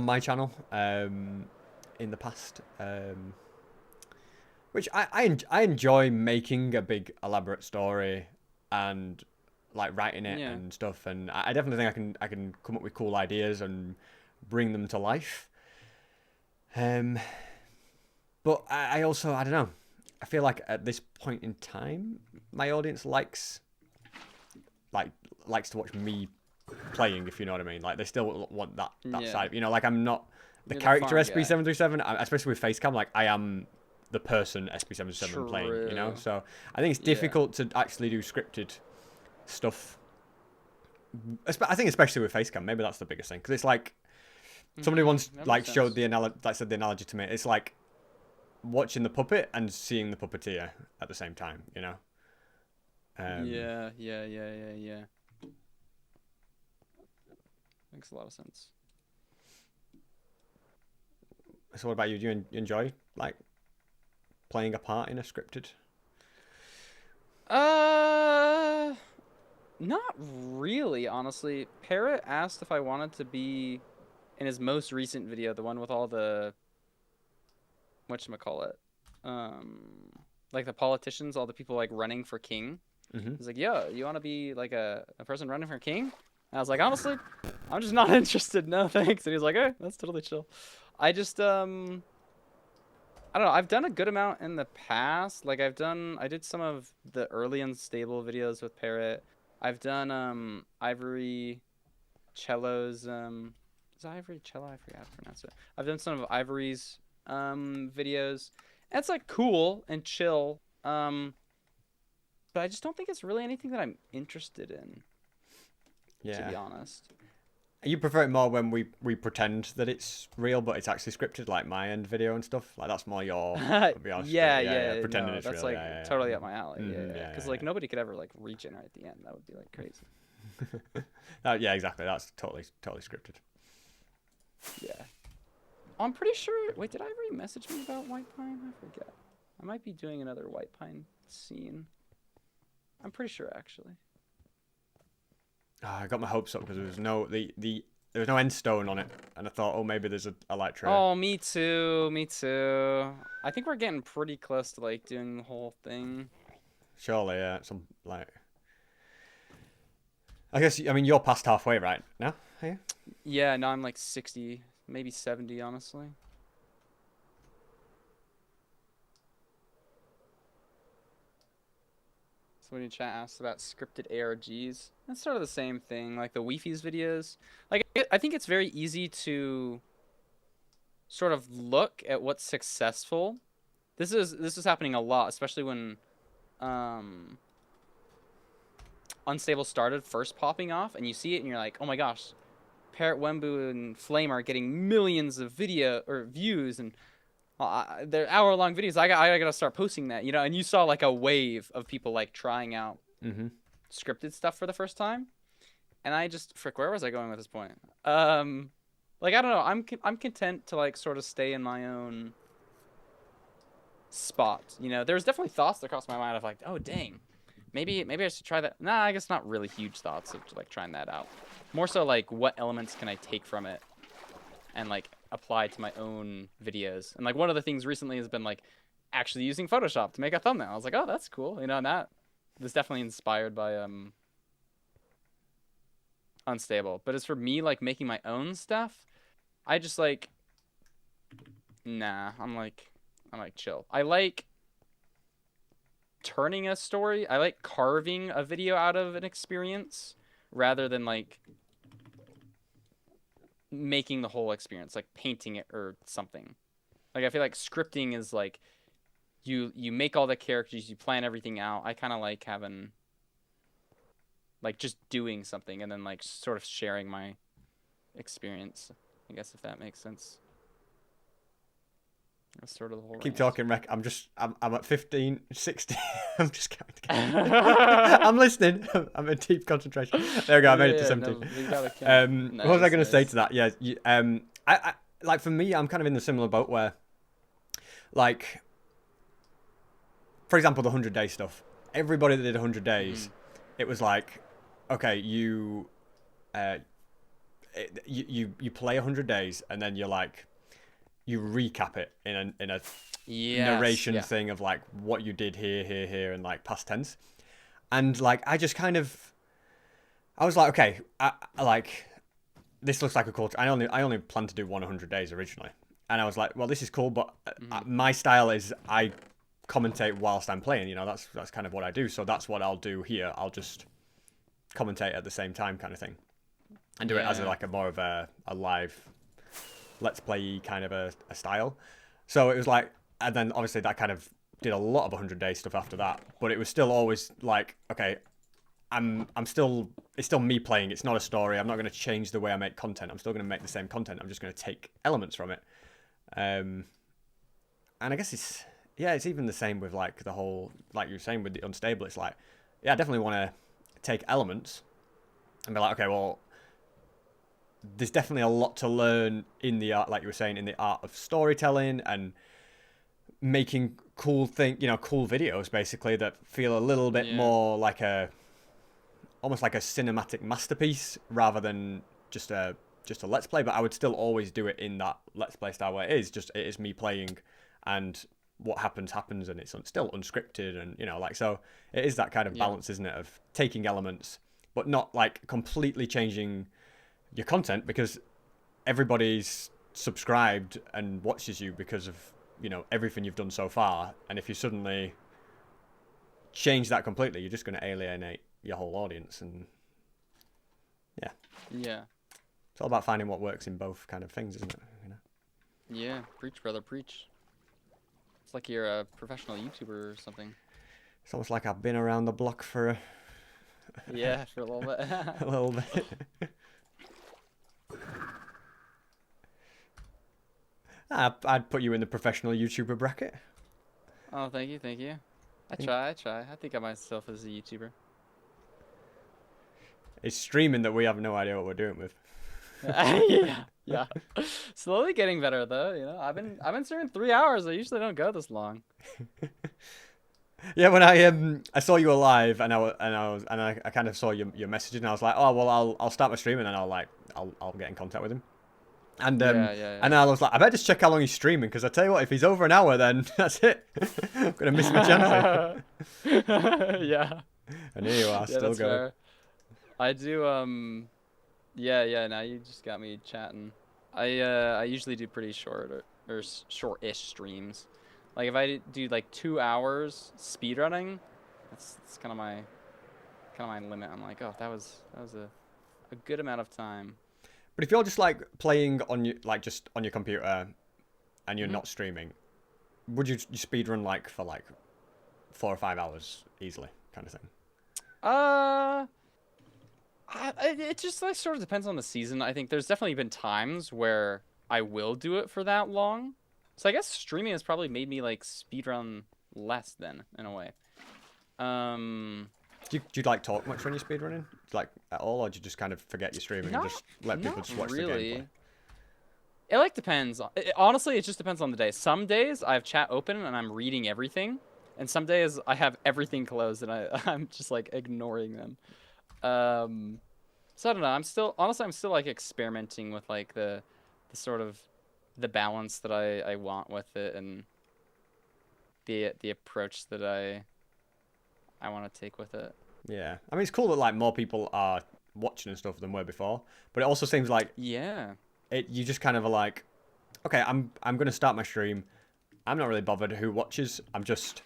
my channel in the past. Which I enjoy making a big elaborate story and like writing it and stuff, and I definitely think I can come up with cool ideas and bring them to life. But I also, I don't know, I feel like at this point in time, my audience likes to watch me playing, if you know what I mean. Like they still want that side, you know. Like I'm not the character SB737, especially with Facecam. Like I am the person SB737 playing, you know. So I think it's difficult to actually do scripted stuff. I think especially with Facecam, maybe that's the biggest thing, because it's like somebody once like showed the analogy to me. It's like watching the puppet and seeing the puppeteer at the same time, you know. Yeah. Makes a lot of sense. So what about you? Do you enjoy like playing a part in a scripted? Not really, honestly. Parrot asked if I wanted to be in his most recent video, the one with all the whatchamacallit, like the politicians, all the people like running for king. He's like, "Yo, you want to be like a person running for king?" And I was like, "Honestly, I'm just not interested. No, thanks." And he's like, "Hey, that's totally chill." I just I don't know. I've done a good amount in the past. Like I did some of the early unstable videos with Parrot. I've done Ivory Cello's is it Ivory Cello? I forgot how to pronounce it. I've done some of Ivory's videos. And it's like cool and chill. But I just don't think it's really anything that I'm interested in. Yeah. To be honest. You prefer it more when we pretend that it's real, but it's actually scripted, like my end video and stuff. Like that's more your. Yeah. Pretending no, it's that's real. Like totally up my alley. Because like nobody could ever like regenerate at the end. That would be like crazy. Yeah, exactly. That's totally scripted. Yeah. I'm pretty sure. Wait, did Ivory message me about White Pine? I forget. I might be doing another White Pine scene. I'm pretty sure actually. I got my hopes up because there was no there was no end stone on it, and I thought, oh, maybe there's a light trail. Oh, me too. I think we're getting pretty close to like doing the whole thing. Surely, yeah. Some like. I guess you're past halfway right now, are you? Yeah, no, I'm like 60, maybe 70, honestly. Somebody in chat asked about scripted ARGs. That's sort of the same thing, like the Wi-Fi's videos. Like, I think it's very easy to sort of look at what's successful. This is happening a lot, especially when Unstable started first popping off, and you see it, and you're like, oh my gosh, Parrot, Wembu, and Flame are getting millions of video or views, and they're hour-long videos. I gotta start posting that, you know. And you saw like a wave of people like trying out scripted stuff for the first time, and I just where was I going with this point? Like I don't know. I'm content to like sort of stay in my own spot. You know, there's definitely thoughts that cross my mind of like, oh dang, maybe I should try that. Nah, I guess not really huge thoughts of like trying that out. More so like what elements can I take from it and like apply to my own videos. And like one of the things recently has been like actually using Photoshop to make a thumbnail. I was like, oh, that's cool. You know, and that was definitely inspired by Unstable. But as for me like making my own stuff, I just like nah, I'm like chill. I like turning a story. I like carving a video out of an experience rather than like making the whole experience, like painting it or something. Like I feel like scripting is like you make all the characters, you plan everything out. I kind of like having like just doing something and then like sort of sharing my experience. I guess if that makes sense. That's sort of the whole Keep rant. talking, Rec. I'm at 15, 16. I'm just counting. I'm listening. I'm in deep concentration. There we go. I made it to 17. No, we gotta count. What was I Nice, going to say nice. to that? Yeah, I like for me, I'm kind of in the similar boat where, like, for example, the 100-day stuff. Everybody that did 100 days, it was like, okay, you play 100 days and then you're like, you recap it in a narration thing of like what you did here, and like past tense. And like, I was like, okay, I like, this looks like a cool. I only planned to do 100 days originally. And I was like, well, this is cool, but my style is I commentate whilst I'm playing. You know, that's kind of what I do. So that's what I'll do here. I'll just commentate at the same time, kind of thing, and do it as like a more of a live, let's play kind of a style. So it was like, and then obviously that kind of did a lot of 100-day stuff after that. But it was still always like, okay, it's still me playing. It's not a story. I'm not going to change the way I make content. I'm still going to make the same content. I'm just going to take elements from it. And I guess it's even the same with like the whole, like you were saying with the unstable. It's like, yeah, I definitely want to take elements and be like, okay, well, there's definitely a lot to learn in the art, like you were saying, in the art of storytelling and making cool videos basically that feel a little bit more like almost like a cinematic masterpiece rather than just a let's play. But I would still always do it in that let's play style where it is me playing, and what happens and it's still unscripted, and like, so it is that kind of balance, isn't it, of taking elements but not like completely changing your content, because everybody's subscribed and watches you because of everything you've done so far. And if you suddenly change that completely, you're just going to alienate your whole audience. And yeah, it's all about finding what works in both kind of things, isn't it? Yeah, preach, brother, preach. It's like you're a professional YouTuber or something. It's almost like I've been around the block for for a little bit. a little bit. I'd put you in the professional YouTuber bracket. Oh, thank you. I try. I think of myself as a YouTuber. It's streaming that we have no idea what we're doing with. Yeah. Slowly getting better though. I've been streaming 3 hours. I usually don't go this long. Yeah, when I saw you alive and I kind of saw your message, and I was like, oh well, I'll start my stream and then I'll get in contact with him. And and I was like, I better just check how long he's streaming, because I tell you what, if he's over an hour, then that's it. I'm gonna miss my chance. Yeah. And here you are, still going. Fair. I do. Yeah. Now you just got me chatting. I usually do pretty short or short-ish streams. Like if I do like 2 hours speedrunning, that's kind of my limit. I'm like, oh, that was a good amount of time. But if you're just like playing on your computer and you're not streaming, would you speedrun like for like 4 or 5 hours easily, kind of thing? It just like sort of depends on the season. I think there's definitely been times where I will do it for that long. So I guess streaming has probably made me like speedrun less then, in a way. Do you like talk much when you're speedrunning? Like at all, or do you just kind of forget you're streaming and just let people just watch the gameplay? It like depends. Honestly, it just depends on the day. Some days I have chat open and I'm reading everything, and some days I have everything closed and I'm just like ignoring them. So I don't know. I'm still like experimenting with like the sort of the balance that I want with it, and the approach that I want to take with it. Yeah, I mean, it's cool that like more people are watching and stuff than were before, but it also seems like you just kind of are like, okay, I'm gonna start my stream. I'm not really bothered who watches. I'm just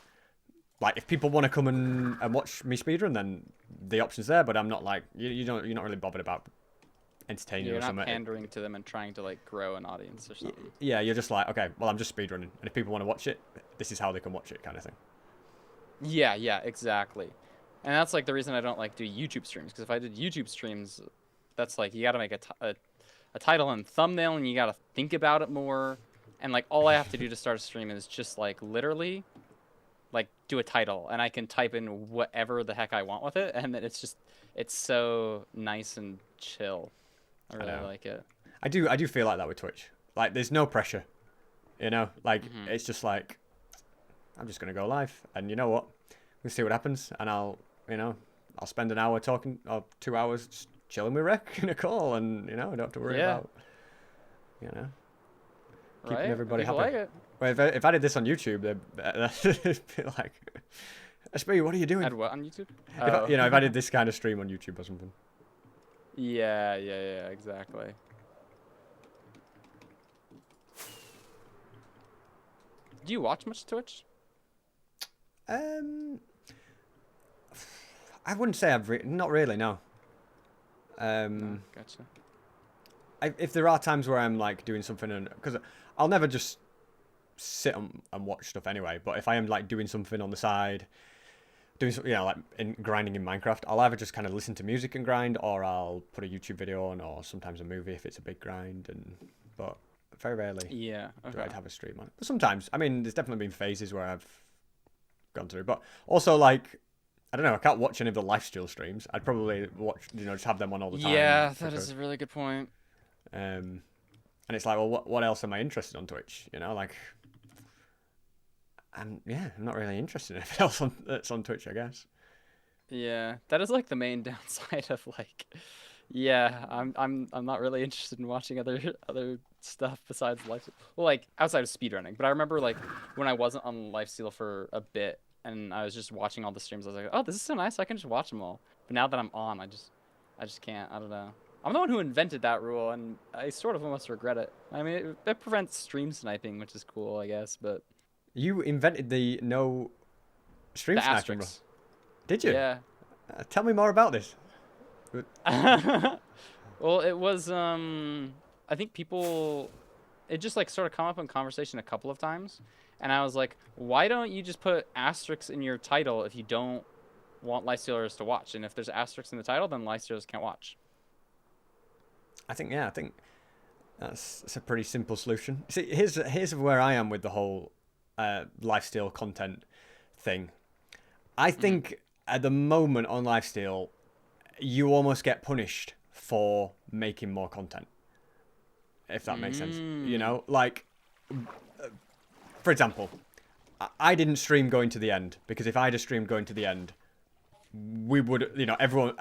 like if people want to come and watch me speedrun, then the option's there. But I'm not like you're not really bothered about entertaining You're or not something. pandering to them and trying to like grow an audience or something. Yeah, you're just like, okay, well I'm just speedrunning, and if people want to watch it, this is how they can watch it, kind of thing. Yeah, yeah, exactly. And that's like the reason I don't like do YouTube streams, because if I did YouTube streams, that's like you got to make a title and thumbnail, and you got to think about it more. And like all I have to do to start a stream is just like literally like do a title, and I can type in whatever the heck I want with it, and then it's so nice and chill. I really like it. I do feel like that with Twitch. Like there's no pressure, you know. Like it's just like I'm just gonna go live, and you know what? We'll see what happens, and I'll spend an hour talking or 2 hours just chilling with Rick in a call, and I don't have to worry about keeping everybody happy. Like it. Well, if I did this on YouTube, they'd be like, SB, what are you doing? Add what on YouTube? If I did this kind of stream on YouTube or something. Yeah, exactly. Do you watch much Twitch? I wouldn't say not really, no. No, gotcha. If there are times where I'm like doing something, because I'll never just sit and watch stuff anyway. But if I am like doing something on the side, doing something, like grinding in Minecraft, I'll either just kind of listen to music and grind, or I'll put a YouTube video on, or sometimes a movie if it's a big grind. But very rarely, do I have a stream on it. But sometimes, I mean, there's definitely been phases where I've gone through. But also, like, I don't know, I can't watch any of the Lifesteal streams. I'd probably watch, just have them on all the time. Yeah, that is a really good point. And it's like, well, what else am I interested on Twitch? Like, I'm not really interested in anything else that's on Twitch, I guess. Yeah, that is like the main downside of like, yeah, I'm not really interested in watching other stuff besides Lifesteal. Well, like outside of speedrunning. But I remember like when I wasn't on Lifesteal for a bit and I was just watching all the streams, I was like, oh, this is so nice, I can just watch them all. But now that I'm on, I just can't. I don't know. I'm the one who invented that rule, and I sort of almost regret it. I mean, it prevents stream sniping, which is cool, I guess, but... You invented the no stream sniping rule. Did you? Yeah. Tell me more about this. Well, it was, I think people... It just, like, sort of come up in conversation a couple of times, and I was like, why don't you just put asterisks in your title if you don't want Lifestealers to watch? And if there's asterisks in the title, then Lifestealers can't watch. I think that's a pretty simple solution. See, here's where I am with the whole Lifesteal content thing. I think at the moment on Lifesteal, you almost get punished for making more content, if that makes sense. Like, for example, I didn't stream going to the end, because if I'd have streamed going to the end, we would, everyone,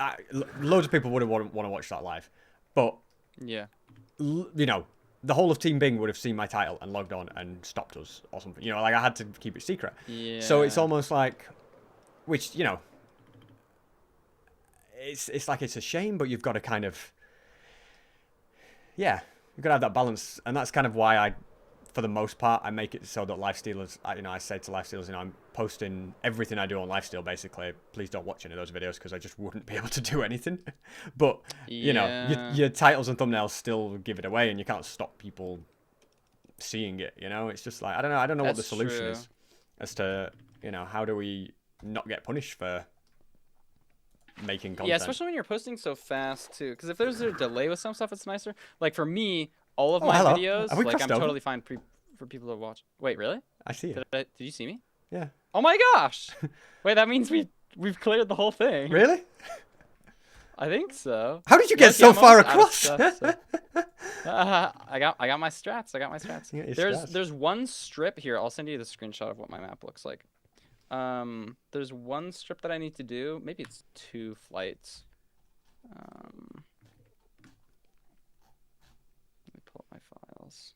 loads of people would have want to watch that live. But yeah, the whole of Team Bing would have seen my title and logged on and stopped us or something. Like I had to keep it secret. Yeah. So it's almost like, which it's like it's a shame, but you've got to kind of, you've got to have that balance, and that's kind of why for the most part, I make it so that Lifestealers, I say to Lifestealers, I'm posting everything I do on Lifesteal, basically. Please don't watch any of those videos, because I just wouldn't be able to do anything. But, your titles and thumbnails still give it away, and you can't stop people seeing it, It's just like, I don't know what the solution is as to, how do we not get punished for making content. Yeah, especially when you're posting so fast, too. Because if there's a delay with some stuff, it's nicer. Like, for me... All of my videos, like I'm totally fine for people to watch. Wait, really? I see you. Did you see me? Yeah. Oh my gosh! Wait, that means we've cleared the whole thing. Really? I think so. How did you get so far across? Stuff, so. I got my strats. There's one strip here. I'll send you the screenshot of what my map looks like. There's one strip that I need to do. Maybe it's 2 flights. Pull up my files.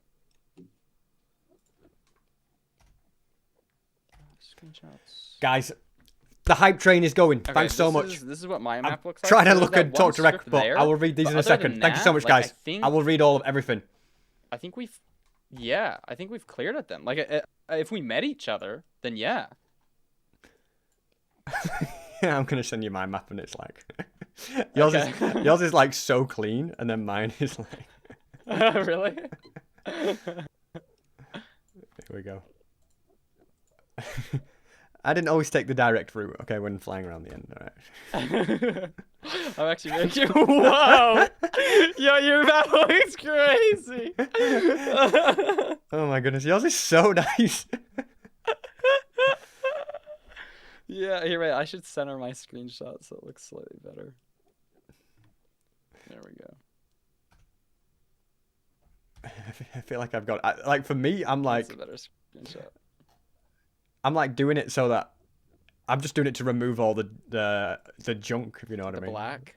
Screenshots. Guys, the hype train is going. Okay, Thanks so much. This is what my map looks like. Try to look and talk to Rec, but I will read these in a second. Thank you so much, guys. I will read all of everything. I think we've cleared it then. Like, if we met each other, then yeah. Yeah, I'm gonna send you my map, and it's like Okay. yours is like so clean, and then mine is like. Really? Here we go. I didn't always take the direct route. Okay, when flying around the end. All right. I'm actually making. Whoa! Yo, your map looks crazy. Oh my goodness, yours is so nice. Yeah, you're right. I should center my screenshot so it looks slightly better. There we go. I feel like I've got like for me, I'm like That's a better screenshot. I'm like doing it so that I'm just doing it to remove all the junk, if you know what I mean. Black.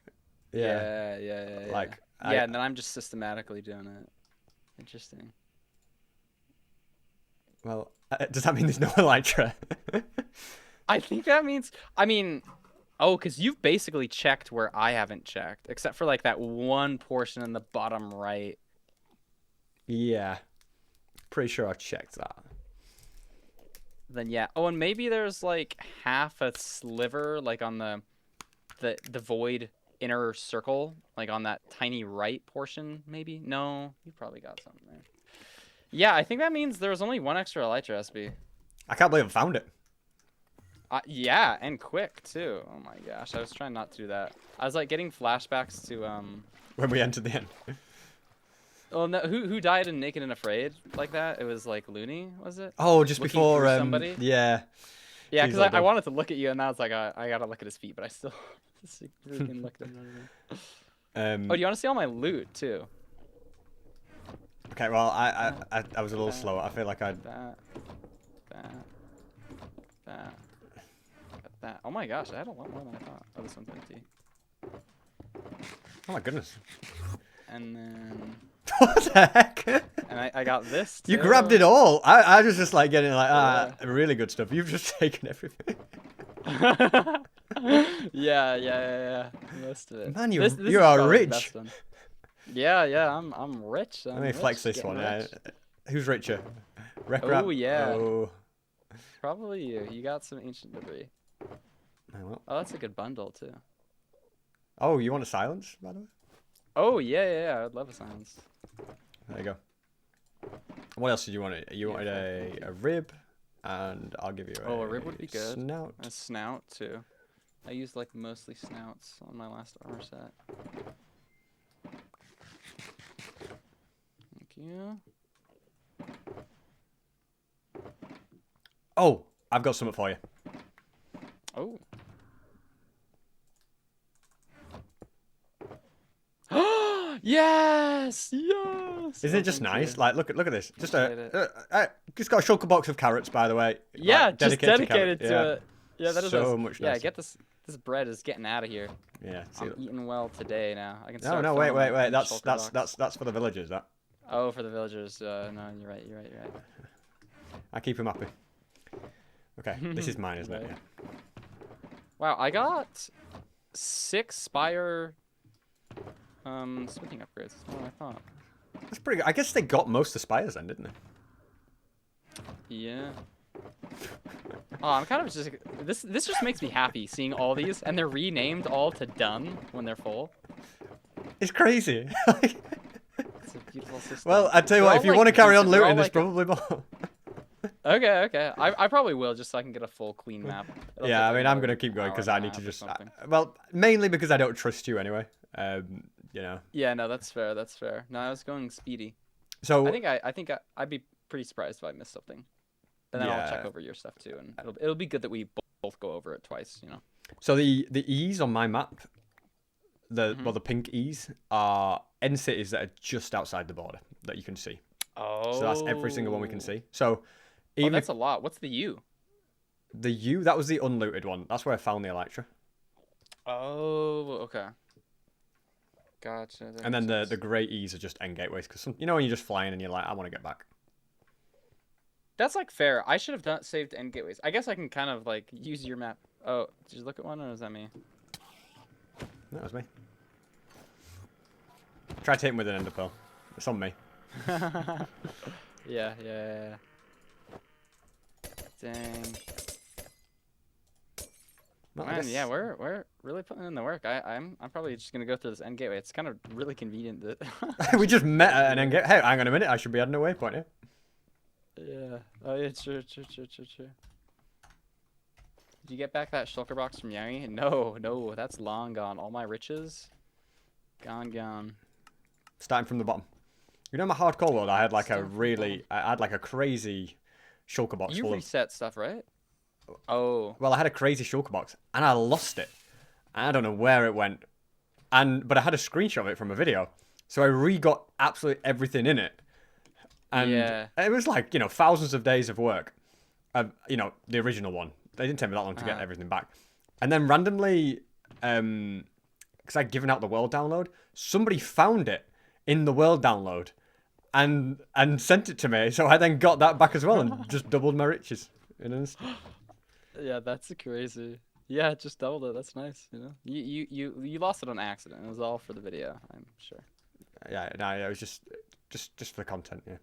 Yeah. Yeah. Like yeah, and then I'm just systematically doing it. Interesting. Well, does that mean there's no elytra? I think that means. I mean, oh, because you've basically checked where I haven't checked, except for like that one portion in the bottom right. Yeah, pretty sure I checked that. Then yeah. Oh, and maybe there's like half a sliver, like on the void inner circle, like on that tiny right portion. Maybe no, you probably got something there. Yeah, I think that means there was only one extra elytra, SB. I can't believe I found it. Yeah, and quick too. Oh my gosh, I was trying not to do that. I was like getting flashbacks to When we entered the end. Oh no, who died in Naked and Afraid like that? It was like Looney, was it? Oh, just Looking before through somebody? Yeah. Yeah, He's because like I wanted to look at you, and now it's like I gotta look at his feet, but I still freaking looked at him. Oh, do you want to see all my loot too? Okay, well, I was a little slower. I feel like I. That. Oh my gosh, I had a lot more than I thought. Oh, this one's empty. Oh my goodness. And then. What the heck? And I got this too. You grabbed it all. I was just like getting like really good stuff. You've just taken everything. yeah. Most of it. Man, this you is are probably the rich. best one. Yeah, I'm rich. Let me flex this one. Who's richer? Oh yeah. Oh. Probably you. You got some ancient debris. Well. Oh, that's a good bundle too. Oh, you want a silence, by the way? Oh yeah. I'd love a silence. There you go. What else did you want? You wanted a rib, and I'll give you a rib would be good. Snout. A snout too. I used like mostly snouts on my last armor set. Thank you. Oh, I've got something for you. Oh. Yes. Isn't it just nice? Like, look at this. Just just got a shulker box of carrots, by the way. Yeah, like, just dedicated to it. Yeah, that is so much nicer. Yeah, get this. This bread is getting out of here. Yeah. I'm eating well today now. I can start. No, wait. That's for the villagers. That. Oh, for the villagers. No, you're right. I keep them happy. Okay, this is mine, isn't it? Yeah. Wow, I got 6 Spire smithing upgrades. That's more than I thought. That's pretty good. I guess they got most of the spires then, didn't they? Yeah. Oh, I'm kind of just this just makes me happy seeing all these, and they're renamed all to done when they're full. It's crazy. It's a beautiful system. Well, I tell you what, if you want to carry on looting, there's probably more. Okay. I probably will, just so I can get a full clean map. Yeah, I mean, I'm gonna keep going because I need to just. Well, mainly because I don't trust you anyway. You know. Yeah, no, that's fair. No, I was going speedy. So I think I'd be pretty surprised if I missed something. And then I'll check over your stuff too, and it'll be good that we both go over it twice, you know. So the E's on my map, the pink E's are end cities that are just outside the border that you can see. Oh. So that's every single one we can see. So even that's a lot. What's the U? The U, that was the unlooted one. That's where I found the elytra. Oh, okay. Gotcha. And then the grey E's are just end gateways because you know when you're just flying and you're like, I want to get back. That's like fair. I should have saved end gateways. I guess I can kind of like use your map. Oh, did you look at one or is that me? That was me. Try to hit him with an ender pearl. It's on me. Yeah. Dang. Well, I Man, guess... yeah, we're really putting in the work. I'm probably just gonna go through this end gateway. It's kind of really convenient that we just met right at an here. end game. Hey, hang on a minute. I should be adding a waypoint here. Yeah. Oh yeah, sure. Did you get back that shulker box from Yami? No, that's long gone. All my riches, gone. Starting from the bottom. You know, my hardcore world, I had like Starting from the bottom. I had like a crazy shulker box You full of... reset stuff, right? Oh. Well, I had a crazy shulker box, and I lost it. I don't know where it went. But I had a screenshot of it from a video. So I re-got absolutely everything in it. And Yeah. it was like, you know, thousands of days of work. You know, the original one. They didn't take me that long to get everything back. And then randomly, because I'd given out the world download, somebody found it in the world download and sent it to me. So I then got that back as well and just doubled my riches in an instant. Yeah, that's crazy. Yeah, just doubled it. That's nice. You know, you lost it on accident. It was all for the video, I'm sure. Yeah, no, it was just for the content, yeah.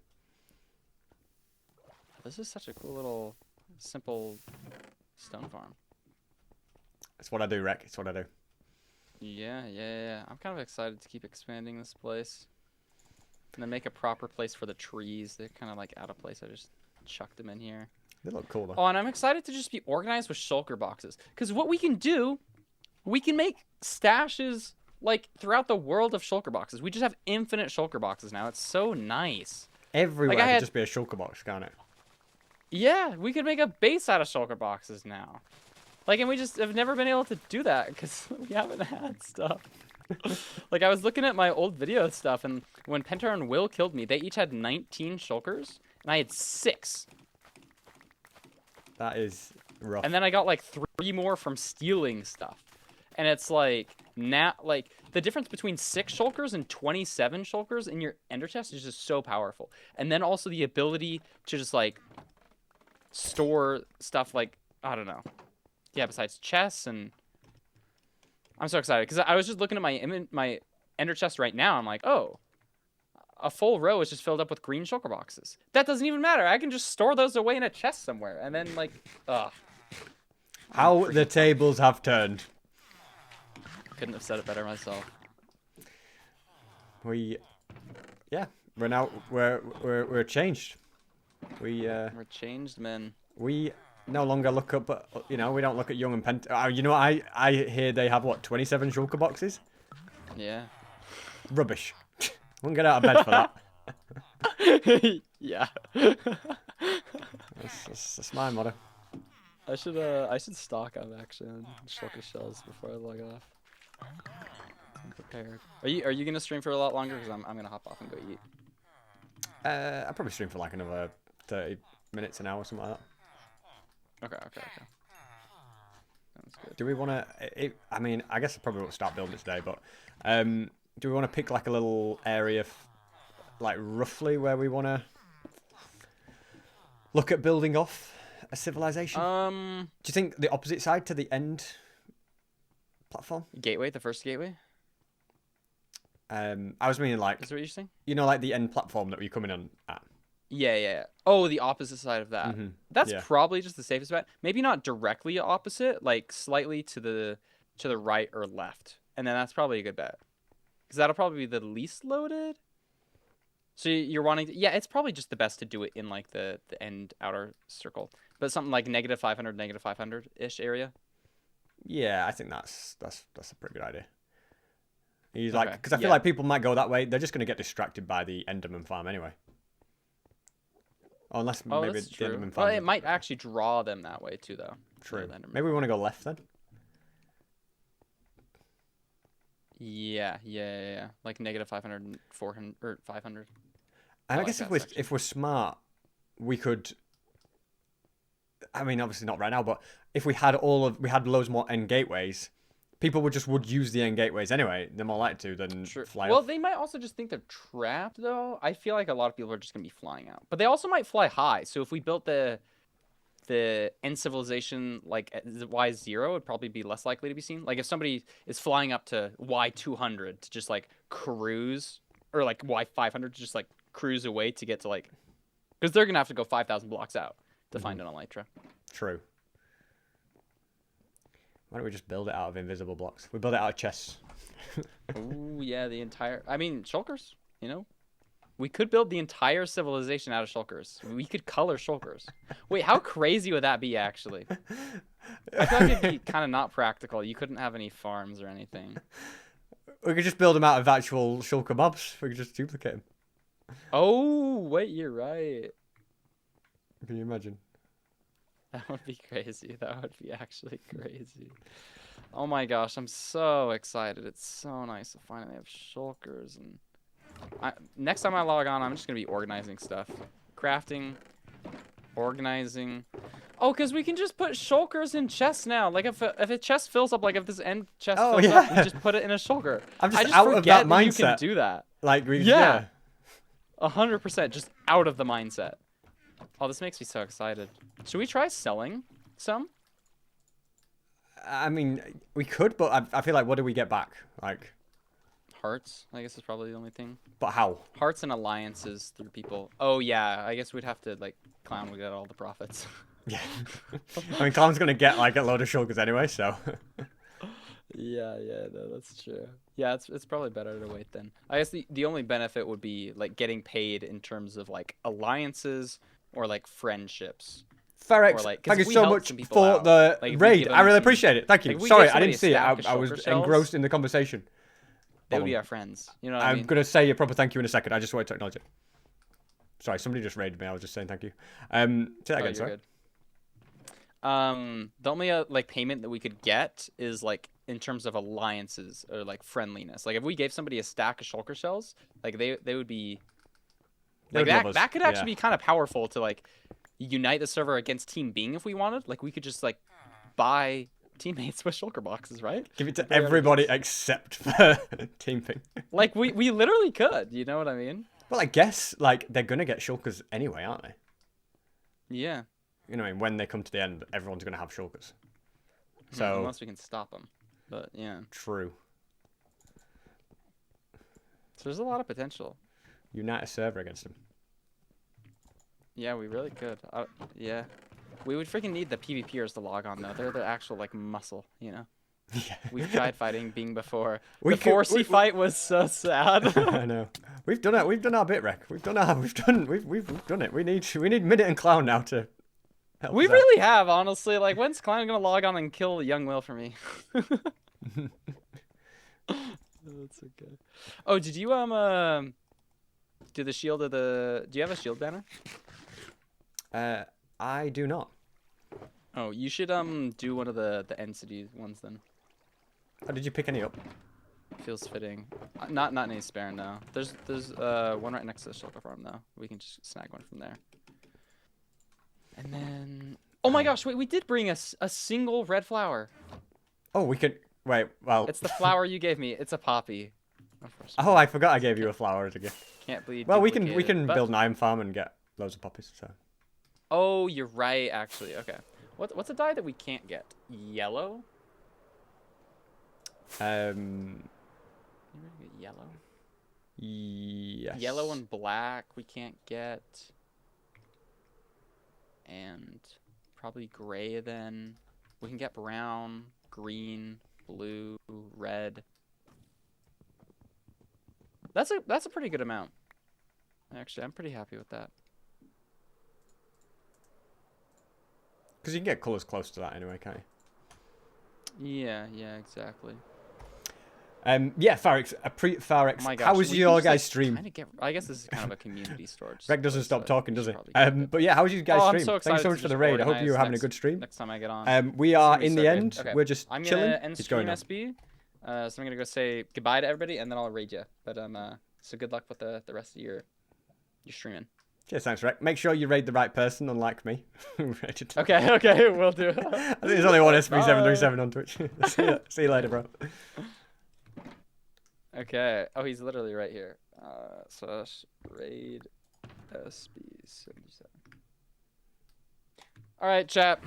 This is such a cool little, simple stone farm. It's what I do, Rec. It's what I do. Yeah. I'm kind of excited to keep expanding this place. And then make a proper place for the trees. They're kind of like out of place. I just chucked them in here. They look cool, though. Oh, and I'm excited to just be organized with shulker boxes. Because what we can do, we can make stashes like throughout the world of shulker boxes. We just have infinite shulker boxes now. It's so nice. Everywhere Like could just be a shulker box, can't it? Yeah, we could make a base out of shulker boxes now. Like, and we just have never been able to do that because we haven't had stuff. Like, I was looking at my old video stuff, and when Pentar and Will killed me, they each had 19 shulkers, and I had 6. That is rough. And then I got like 3 more from stealing stuff. And it's like, now, like, the difference between 6 shulkers and 27 shulkers in your ender chest is just so powerful. And then also the ability to just, like, store stuff like, I don't know. Yeah, besides chests, and I'm so excited because I was just looking at my ender chest right now. I'm like, oh, a full row is just filled up with green shulker boxes. That doesn't even matter. I can just store those away in a chest somewhere, and then like, ugh. How the tables have turned. Couldn't have said it better myself. Yeah, we're changed. We're changed men. We no longer look up, you know, we don't look at Young and Pent. You know, I hear they have, what, 27 shulker boxes? Yeah. Rubbish. Wouldn't get out of bed for that. Yeah. That's my motto. I should stock up actually on shulker shells before I log off. I'm prepared. Are you gonna stream for a lot longer? Because I'm gonna hop off and go eat. I'll probably stream for like another 30 minutes, an hour, something like that. Okay. Sounds good. Do we want to... I mean, I guess I probably won't start building it today, but... do we want to pick like a little area, like roughly where we want to look at building off a civilization? Do you think the opposite side to the end platform? Gateway, the first gateway? I was meaning like... Is that what you're saying? You know, like the end platform that we're coming on at. Yeah. Oh, the opposite side of that. Mm-hmm. That's Yeah. probably just the safest bet. Maybe not directly opposite, like slightly to the right or left. And then that's probably a good bet. Because that'll probably be the least loaded. So you're wanting to... Yeah, it's probably just the best to do it in like the end outer circle. But something like -500, -500-ish area. Yeah, I think that's a pretty good idea. He's like... Okay, Because I feel like people might go that way. They're just going to get distracted by the Enderman farm anyway. Oh, unless maybe that's the true. Enderman farm... Well, it might actually draw them that way too, though. True. The Maybe we want to go left then? Yeah. Like -500, and 400, or 500. And I like guess that if we're smart, we could... I mean, obviously not right now, but if we had loads more end gateways, people would use the end gateways anyway. They're more likely to than fly Well, off. they might also just think they're trapped, though. I feel like a lot of people are just gonna be flying out, but they also might fly high. So if we built the end civilization like at Y0, it'd probably be less likely to be seen. Like if somebody is flying up to Y200 to just like cruise, or like Y500 to just like cruise away to get to like, because they're gonna have to go 5,000 blocks out to find an elytra. True. Why don't we just build it out of invisible blocks? We build it out of chests. Oh yeah, the entire. I mean, shulkers. You know, we could build the entire civilization out of shulkers. We could color shulkers. Wait, how crazy would that be? Actually, I feel like it'd be kind of not practical. You couldn't have any farms or anything. We could just build them out of actual shulker mobs. We could just duplicate them. Oh wait, you're right. Can you imagine? That would be crazy. That would be actually crazy. Oh my gosh, I'm so excited. It's so nice to finally have shulkers. And next time I log on, I'm just going to be organizing stuff. Crafting, organizing. Oh, because we can just put shulkers in chests now. Like if a chest fills up, like if this end chest fills up, we just put it in a shulker. I'm just I just out of that forget mindset. You can do that. Like, yeah. 100% just out of the mindset. Oh, this makes me so excited. Should we try selling some? I mean, we could, but I feel like, what do we get back? Like, hearts, I guess, is probably the only thing. But how? Hearts and alliances through people. Oh yeah, I guess we'd have to like Clown would get all the profits. Yeah. I mean, Clown's gonna get like a load of shulkers anyway, so. Yeah, no, that's true. Yeah, it's probably better to wait then. I guess the only benefit would be like getting paid in terms of like alliances or like friendships. Ferex, like, thank you we so help much some people for out, the like, raid. I really some- appreciate it. Thank you. like, we Sorry, give I didn't see it. somebody a stack I of was shulker shells, engrossed in the conversation. They Hold would be on. our friends. You know what I I'm mean? gonna say a proper thank you in a second. I just wanted to acknowledge it. Sorry, somebody just raided me. I was just saying thank you. Say that again, sorry. Good. The only like payment that we could get is like in terms of alliances or like friendliness. Like if we gave somebody a stack of shulker shells, like they would be like that could actually be kind of powerful to like unite the server against Team Bing if we wanted. Like we could just like buy teammates with shulker boxes, right? Give it to everybody except for Team Bing. Like we literally could, you know what I mean? Well, I guess like they're gonna get shulkers anyway, aren't they? Yeah. You know, what I mean, when they come to the end, everyone's gonna have shulkers. So unless we can stop them, but yeah. True. So there's a lot of potential. Unite a server against them. Yeah, we really could. Yeah. We would freaking need the PvPers to log on though. They're the actual like muscle, you know. Yeah. We've tried fighting Bing before. The 4C fight was so sad. I know. We've done it. We've done our bit, Rec. We've done it. We need Minute and Clown now to help We us really have, honestly. Like, when's Clown gonna log on and kill Young Will for me? That's okay. Oh, did you do the shield of the? Do you have a shield banner? I do not. Oh, you should do one of the end city ones then. Oh, did you pick any up? Feels fitting. Not any spare, no. There's one right next to the shulker farm though. We can just snag one from there. And then, oh my gosh, wait, we did bring a single red flower. Oh, we could wait. Well, it's the flower you gave me. It's a poppy. Oh, I forgot I gave you a flower as a gift. Can't believe. Well, we can build an iron farm and get loads of poppies. So. Oh, you're right. Actually, okay. What's a dye that we can't get? Yellow. Yellow. Yes. Yellow and black we can't get. And probably gray then. We can get brown, green, blue, red. That's a pretty good amount. Actually, I'm pretty happy with that. Because you can get colours close to that anyway, can't you? Yeah, exactly. Yeah, Farex. Farex. Oh my gosh, how was your guys' stream? I guess this is kind of a community storage. Greg doesn't stop talking, does he? But yeah, how was your guys' stream? So Thanks so much for the raid. I hope you're having a good stream. Next time I get on. We are in the end. Okay. We're just I'm chilling. gonna end stream SB. So I'm gonna go say goodbye to everybody, and then I'll raid you. But so good luck with the rest of your streaming. Cheers, thanks, Rec. Make sure you raid the right person, unlike me. Okay, we'll do. I think there's only one SB737 on Twitch. See you later, bro. Okay. Oh, he's literally right here. /raid SB737. All right, chat.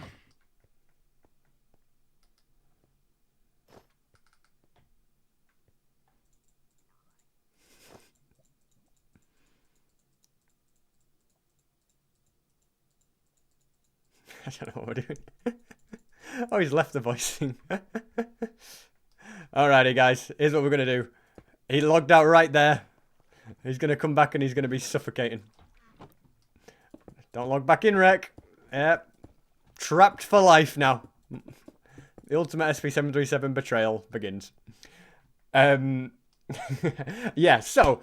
I don't know what we're doing. Oh, he's left the voicing. Alrighty, guys. Here's what we're going to do. He logged out right there. He's going to come back and he's going to be suffocating. Don't log back in, Rec. Yep. Trapped for life now. The ultimate SB737 betrayal begins. Yeah, so...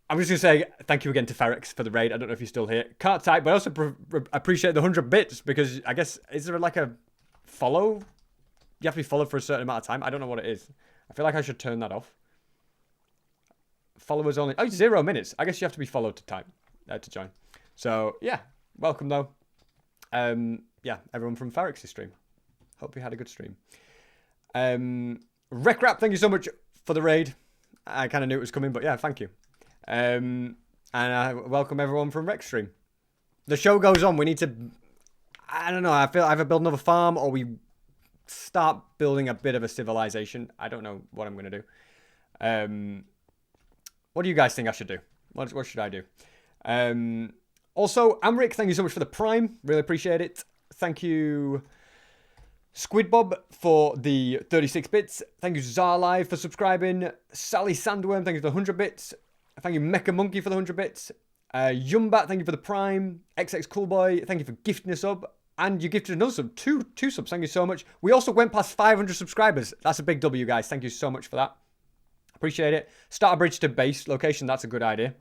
I'm just going to say thank you again to Ferrex for the raid. I don't know if you're still here. Can't type, but I also appreciate the 100 bits because I guess, is there like a follow? You have to be followed for a certain amount of time. I don't know what it is. I feel like I should turn that off. Followers only. Oh, 0 minutes. I guess you have to be followed to type, to join. So, yeah. Welcome, though. Yeah, everyone from Ferrex's stream. Hope you had a good stream. Recrap, thank you so much for the raid. I kind of knew it was coming, but yeah, thank you. And I welcome everyone from Rex stream. The show goes on. We need to... I don't know. I feel either build another farm or we start building a bit of a civilization. I don't know what I'm going to do. What do you guys think I should do? What should I do? Also, Amric, thank you so much for the Prime. Really appreciate it. Thank you, Squid Bob, for the 36 bits. Thank you, Zarlive, for subscribing. Sally Sandworm, thank you for the 100 bits. Thank you, Mecha Monkey, for the 100 bits. Yumbat, thank you for the Prime. XX Coolboy, thank you for gifting a sub. And you gifted another sub, two subs. Thank you so much. We also went past 500 subscribers. That's a big W, guys. Thank you so much for that. Appreciate it. Start a bridge to base location. That's a good idea.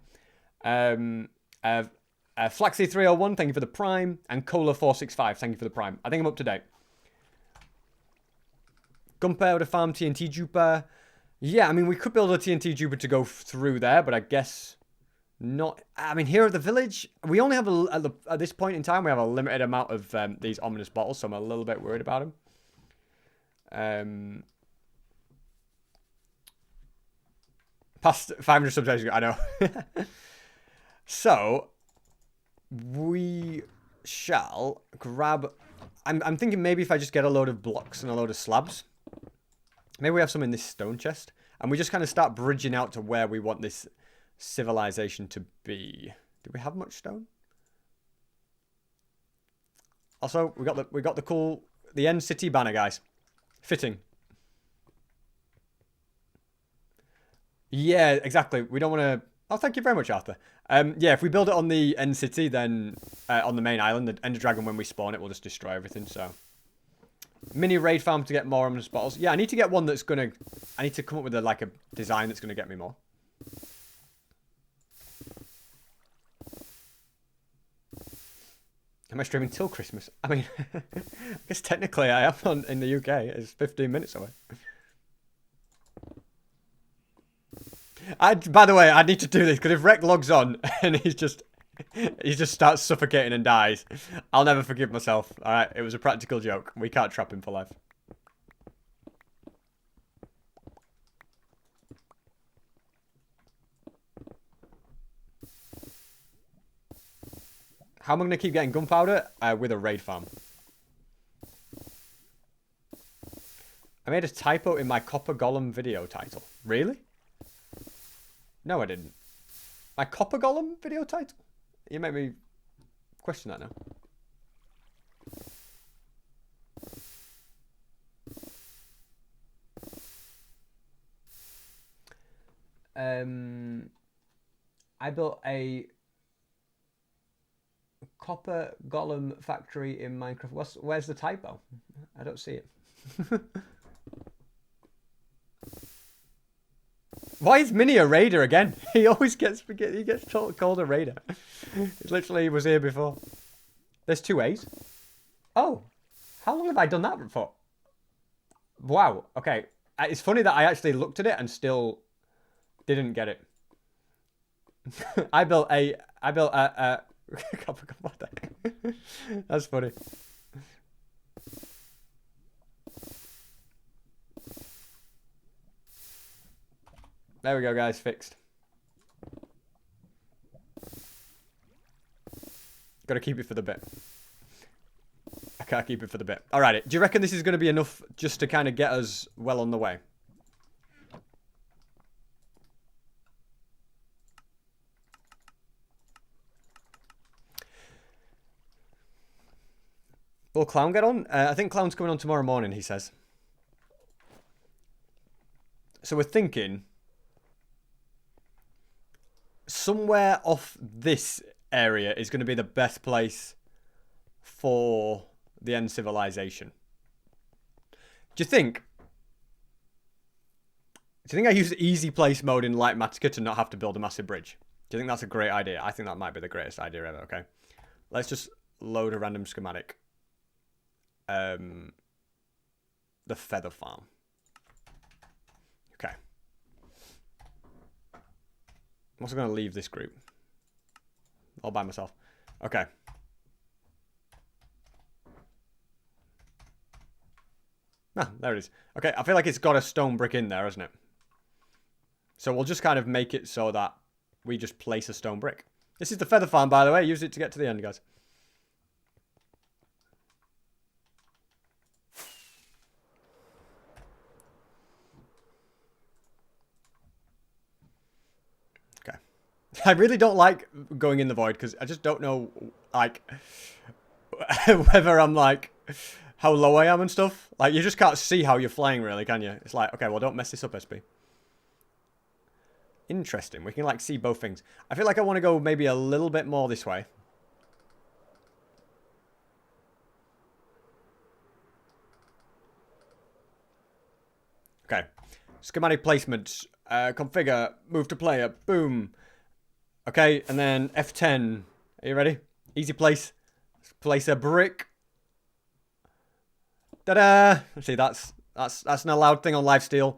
Flaxy301, thank you for the Prime. And Cola465, thank you for the Prime. I think I'm up to date. Gunpowder Farm, TNT Juper. Yeah, I mean, we could build a TNT Juper to go through there, but I guess not. I mean, here at the village, we only have, at this point in time, we have a limited amount of these ominous bottles, so I'm a little bit worried about them. Past 500 subscribers, I know. So, we shall grab... I'm thinking maybe if I just get a load of blocks and a load of slabs. Maybe we have some in this stone chest. And we just kind of start bridging out to where we want this civilization to be. Do we have much stone? Also, we got the cool... The End City banner, guys. Fitting. Yeah, exactly. We don't want to... Oh, thank you very much, Arthur. Yeah, if we build it on the End City, then on the main island, the Ender Dragon, when we spawn it, will just destroy everything, so... Mini raid farm to get more ominous bottles. Yeah, I need to get one that's going to... I need to come up with a design that's going to get me more. Am I streaming till Christmas? I mean, I guess technically I am in the UK. It's 15 minutes away. By the way, I need to do this because if Rec logs on and he just starts suffocating and dies, I'll never forgive myself. All right, it was a practical joke. We can't trap him for life. How am I going to keep getting gunpowder? With a raid farm. I made a typo in my Copper Golem video title. Really? No, I didn't. My Copper Golem video title? You make me question that now. I built a Copper Golem factory in Minecraft. Where's the typo? I don't see it. Why is Mini a raider again? He always gets called a raider. He literally was here before. There's 2 A's. Oh, how long have I done that for? Wow. Okay, it's funny that I actually looked at it and still didn't get it. I built a. That's funny. There we go, guys. Fixed. Gotta keep it for the bit. I can't keep it for the bit. Alright, do you reckon this is going to be enough just to kind of get us well on the way? Will Clown get on? I think Clown's coming on tomorrow morning, he says. So we're thinking somewhere off this area is going to be the best place for the end civilization. Do you think I use easy place mode in Light Matica to not have to build a massive bridge? Do you think that's a great idea? I think that might be the greatest idea ever, okay? Let's just load a random schematic. The feather farm. Okay. I'm also going to leave this group. All by myself. Okay. Ah, there it is. Okay, I feel like it's got a stone brick in there, hasn't it? So we'll just kind of make it so that we just place a stone brick. This is the feather farm, by the way. Use it to get to the end, guys. Okay. I really don't like going in the void because I just don't know, like, whether I'm, like, how low I am and stuff. Like, you just can't see how you're flying, really, can you? It's like, okay, well, don't mess this up, SB. Interesting. We can, like, see both things. I feel like I want to go maybe a little bit more this way. Okay. Schematic placement. Configure. Move to player. Boom. Okay, and then F10. Are you ready? Easy place. Place a brick. Ta-da! See, that's an allowed thing on Lifesteal.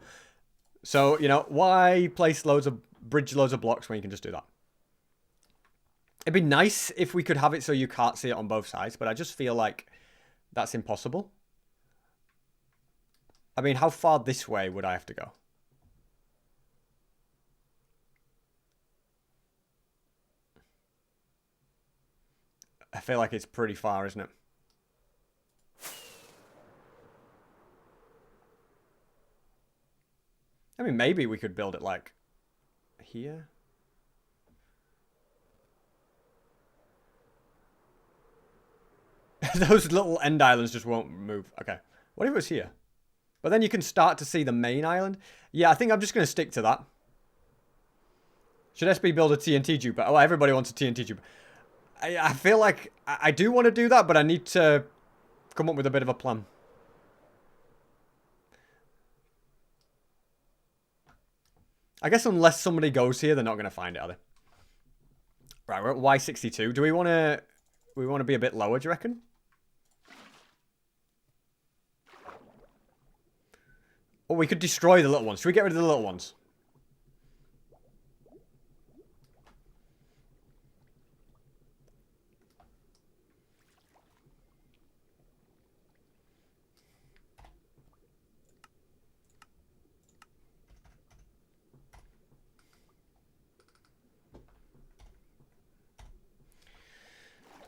So, you know, why place bridge loads of blocks when you can just do that? It'd be nice if we could have it so you can't see it on both sides, but I just feel like that's impossible. I mean, how far this way would I have to go? I feel like it's pretty far, isn't it? I mean, maybe we could build it like here. Those little end islands just won't move. Okay. What if it was here? But then you can start to see the main island. Yeah, I think I'm just going to stick to that. Should SB build a TNT tube? Oh, everybody wants a TNT tube. I feel like I do want to do that, but I need to come up with a bit of a plan. I guess unless somebody goes here, they're not going to find it, are they? Right, we're at Y62. Do we want to be a bit lower, do you reckon? Or we could destroy the little ones. Should we get rid of the little ones?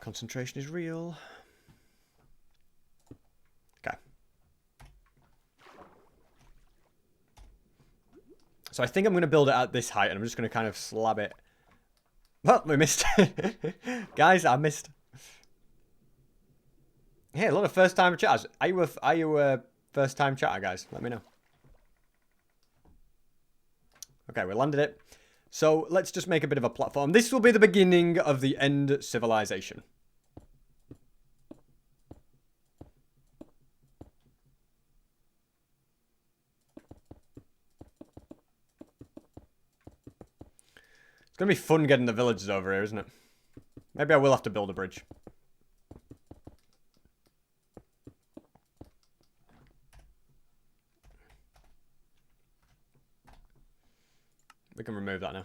Concentration is real. Okay. So I think I'm going to build it at this height, and I'm just going to kind of slab it. Well, we missed. Guys, I missed. Hey, a lot of first-time chatters. Are you a first-time chatter, guys? Let me know. Okay, we landed it. So let's just make a bit of a platform. This will be the beginning of the end civilization. It's going to be fun getting the villages over here, isn't it? Maybe I will have to build a bridge. We can remove that now.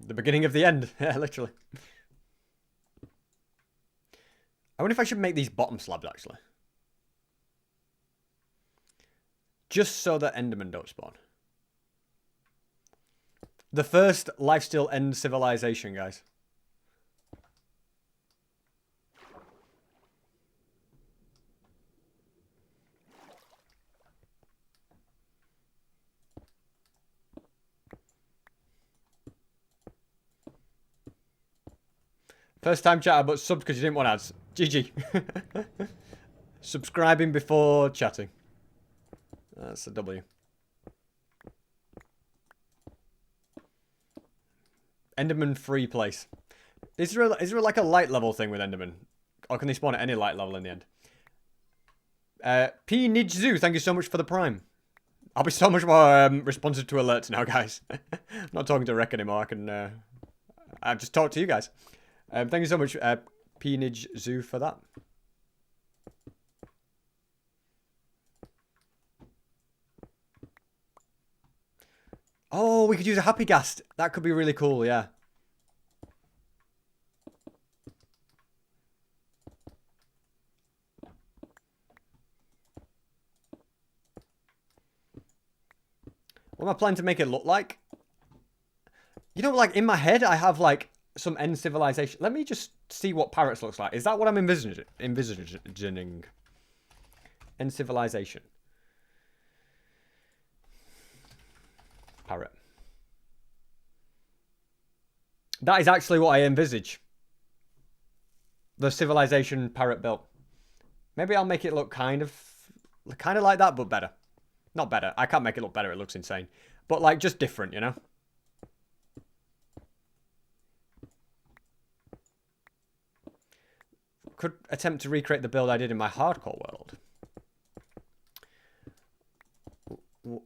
The beginning of the end. Yeah, literally. I wonder if I should make these bottom slabs, actually. Just so that Endermen don't spawn. The first Lifesteal end civilization, guys. First time chatter, but subbed because you didn't want ads. GG. Subscribing before chatting. That's a W. Enderman free place. Is there like a light level thing with Enderman? Or can they spawn at any light level in the end? P Nijzu, thank you so much for the prime. I'll be so much more responsive to alerts now, guys. I'm not talking to Rec anymore. I've just talked to you guys. Thank you so much, P Nijzu, for that. Oh, we could use a happy ghast. That could be really cool, yeah. What am I planning to make it look like? You know, like, in my head, I have, like, some end civilization. Let me just see what parrots looks like. Is that what I'm envisioning? End civilization. Parrot. That is actually what I envisage. The civilization parrot built. Maybe I'll make it look kind of like that, but better. Not better. I can't make it look better. It looks insane. But, like, just different, you know? Could attempt to recreate the build I did in my hardcore world.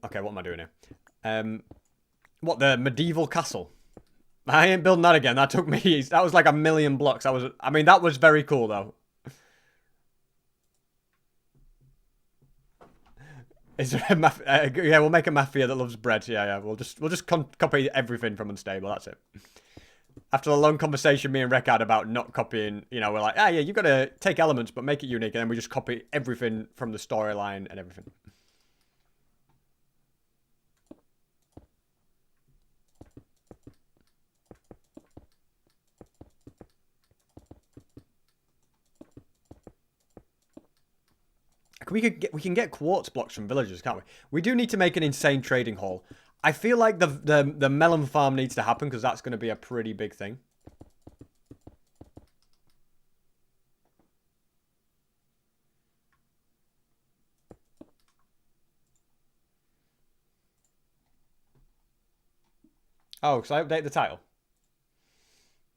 Okay, what am I doing here? What, the medieval castle? I ain't building that again. That took me... That was like 1,000,000 blocks. I mean, that was very cool, though. Is there a yeah, we'll make a mafia that loves bread. Yeah. We'll just copy everything from Unstable. That's it. After a long conversation, me and Rec had about not copying, you know, we're like, yeah, you've got to take elements, but make it unique. And then we just copy everything from the storyline and everything. We can get quartz blocks from villagers, can't we? We do need to make an insane trading hall. I feel like the melon farm needs to happen because that's going to be a pretty big thing. Oh, so I update the title.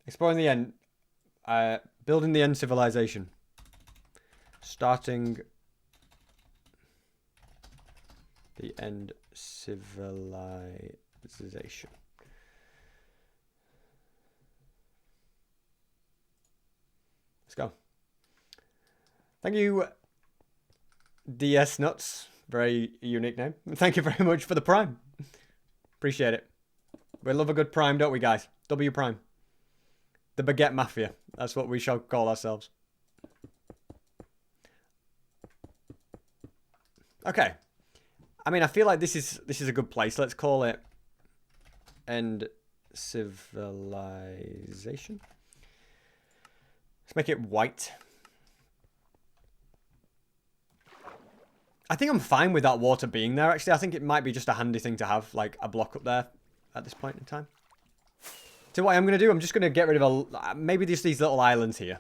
Exploring the end. Building the end civilization. Starting the end civilization. Let's go. Thank you, DS Nuts. Very unique name. Thank you very much for the prime. Appreciate it. We love a good prime, don't we, guys? W prime. The Baguette Mafia. That's what we shall call ourselves. Okay. I mean, I feel like this is a good place. Let's call it End Civilization. Let's make it white. I think I'm fine with that water being there, actually. I think it might be just a handy thing to have, like, a block up there at this point in time. So what I'm going to do, I'm just going to get rid of maybe just these little islands here.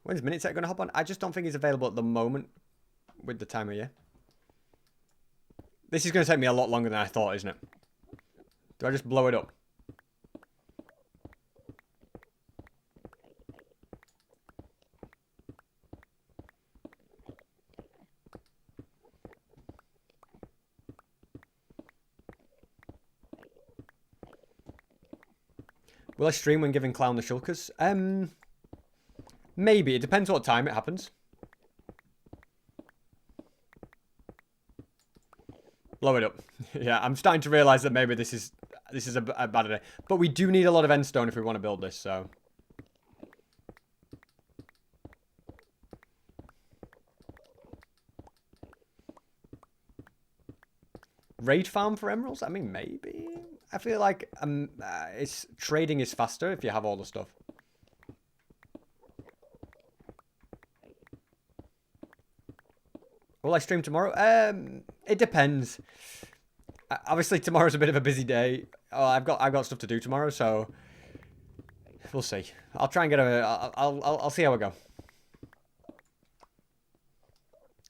When's Minitech going to hop on? I just don't think he's available at the moment with the time of year. This is going to take me a lot longer than I thought, isn't it? Do I just blow it up? Will I stream when giving Clown the shulkers? Maybe. It depends what time it happens. Blow it up. Yeah, I'm starting to realise that maybe this is a bad idea. But we do need a lot of endstone if we want to build this, so... Raid farm for emeralds? I mean, maybe. I feel like trading is faster if you have all the stuff. Will I stream tomorrow? It depends. Obviously, tomorrow's a bit of a busy day. Oh, I've got stuff to do tomorrow, so we'll see. I'll try and get a. I'll see how we go.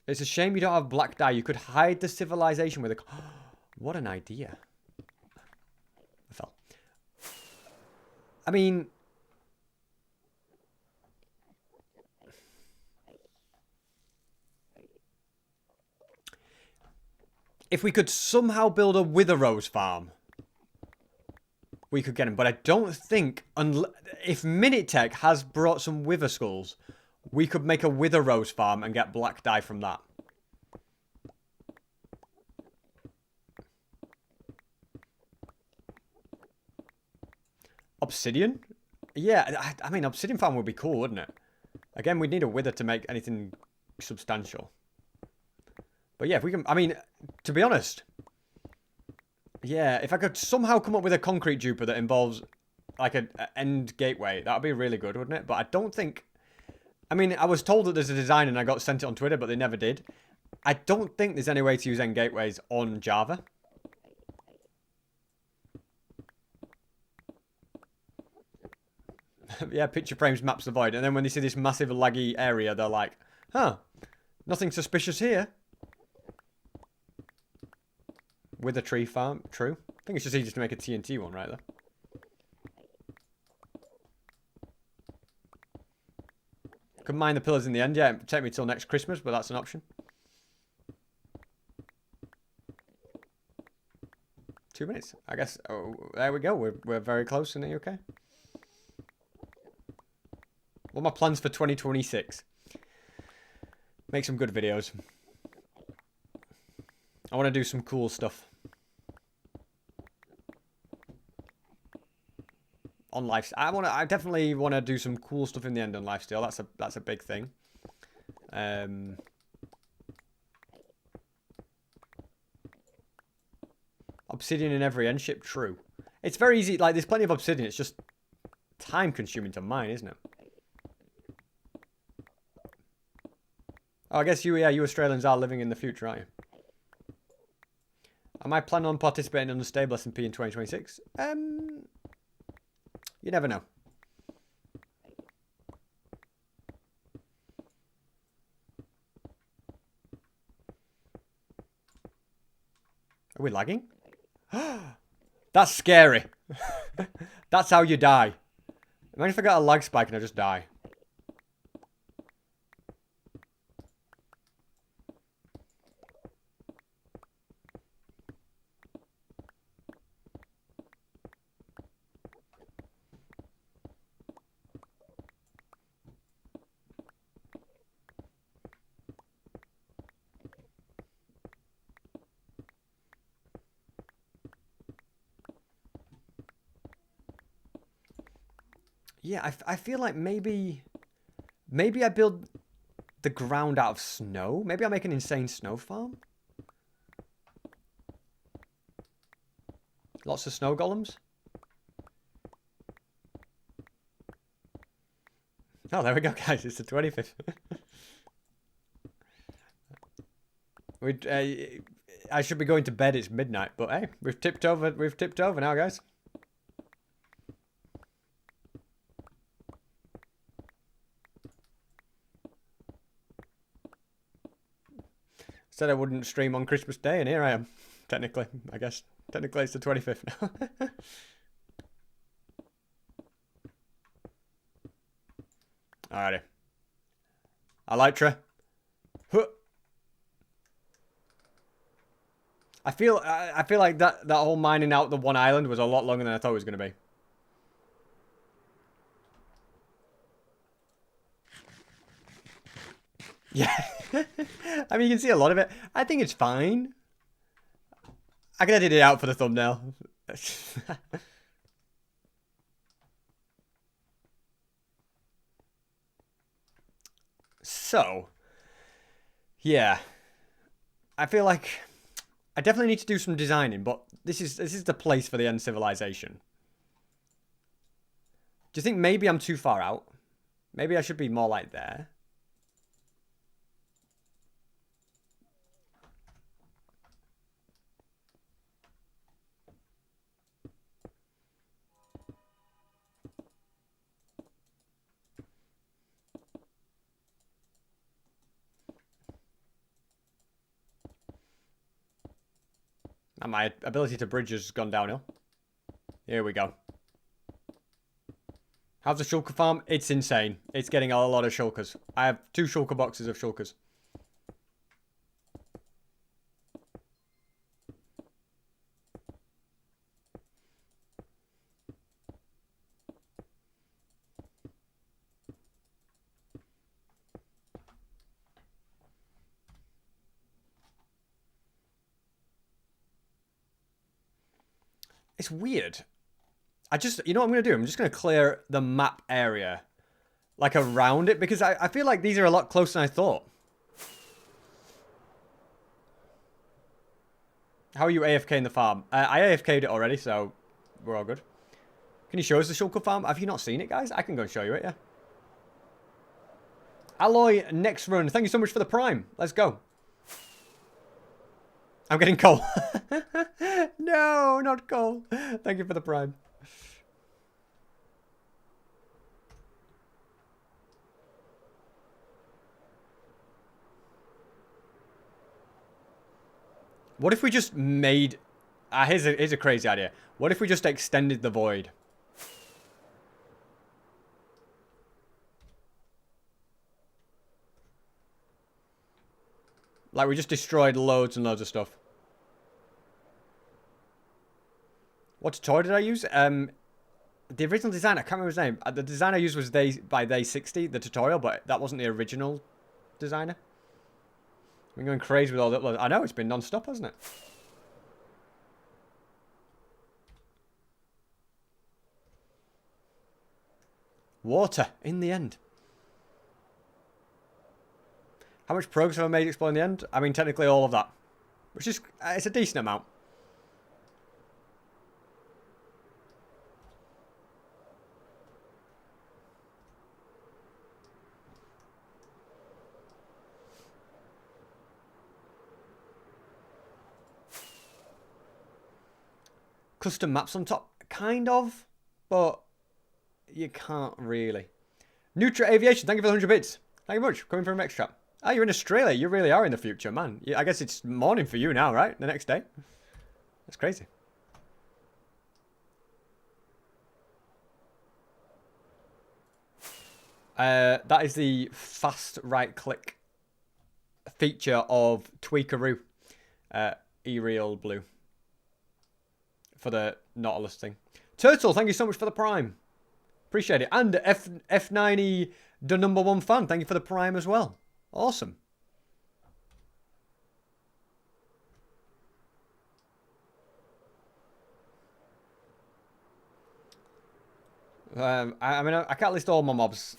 It's a shame you don't have black dye. You could hide the civilization with a. What an idea! I fell. I mean, if we could somehow build a wither rose farm, we could get them. But I don't think, if Minitech has brought some wither skulls, we could make a wither rose farm and get black dye from that. Obsidian? Yeah, I mean, obsidian farm would be cool, wouldn't it? Again, we'd need a wither to make anything substantial. But yeah, if we can... I mean, to be honest... Yeah, if I could somehow come up with a concrete duper that involves, like, an end gateway, that would be really good, wouldn't it? But I don't think... I mean, I was told that there's a design and I got sent it on Twitter, but they never did. I don't think there's any way to use end gateways on Java. Yeah, picture frames maps the void. And then when they see this massive laggy area, they're like, huh, nothing suspicious here. With a tree farm, true. I think it's just easier to make a TNT one right there. Could mine the pillars in the end. Yeah, it'd take me till next Christmas, but that's an option. 2 minutes, I guess. Oh, there we go. We're very close. Are you okay? What are my plans for 2026? Make some good videos. I want to do some cool stuff. On Lifesteal. I definitely want to do some cool stuff in the end on Lifesteal. That's a big thing. Obsidian in every end ship, true. It's very easy, like there's plenty of obsidian, it's just time consuming to mine, isn't it? Oh, I guess you Australians are living in the future, aren't you? Am I planning on participating in the stable SMP in 2026? You never know. Are we lagging? That's scary. That's how you die. Imagine if I got a lag spike and I just die. Yeah, I feel like maybe I build the ground out of snow. Maybe I'll make an insane snow farm. Lots of snow golems. Oh, there we go, guys. It's the 25th. I should be going to bed. It's midnight, but hey, we've tipped over. We've tipped over now, guys. Said I wouldn't stream on Christmas Day, and here I am. Technically, I guess. Technically, it's the 25th now. Alrighty. Elytra. I feel like that whole mining out the one island was a lot longer than I thought it was going to be. Yeah. I mean, you can see a lot of it. I think it's fine. I can edit it out for the thumbnail. So, yeah. I feel like I definitely need to do some designing, but this is the place for the end civilization. Do you think maybe I'm too far out? Maybe I should be more like there. And my ability to bridge has gone downhill. Here we go. How's the shulker farm? It's insane. It's getting a lot of shulkers. I have 2 shulker boxes of shulkers. It's weird. You know what I'm going to do? I'm just going to clear the map area, like around it, because I feel like these are a lot closer than I thought. How are you AFK in the farm? I AFK'd it already, so we're all good. Can you show us the shulker farm? Have you not seen it, guys? I can go and show you it, yeah. Alloy, next run. Thank you so much for the prime. Let's go. I'm getting coal. No, not coal. Thank you for the prime. What if we just made... here's a crazy idea. What if we just extended the void? Like, we just destroyed loads and loads of stuff. What tutorial did I use? The original design, I can't remember his name. The design I used was by Day60, the tutorial, but that wasn't the original designer. We're going crazy with all that. I know, it's been non-stop, hasn't it? Water, in the end. How much progress have I made exploring the end? I mean, technically all of that. Which is, it's a decent amount. Custom maps on top, kind of, but you can't really. Nutra Aviation, thank you for the 100 bits. Thank you much, coming from Extra. Ah, you're in Australia. You really are in the future, man. I guess it's morning for you now, right? The next day. That's crazy. That is the fast right click feature of Tweakaroo. E-Real Blue. For the Nautilus thing. Turtle, thank you so much for the prime. Appreciate it. And F90, the #1 fan, thank you for the prime as well. Awesome. I mean, I can't list all my mobs,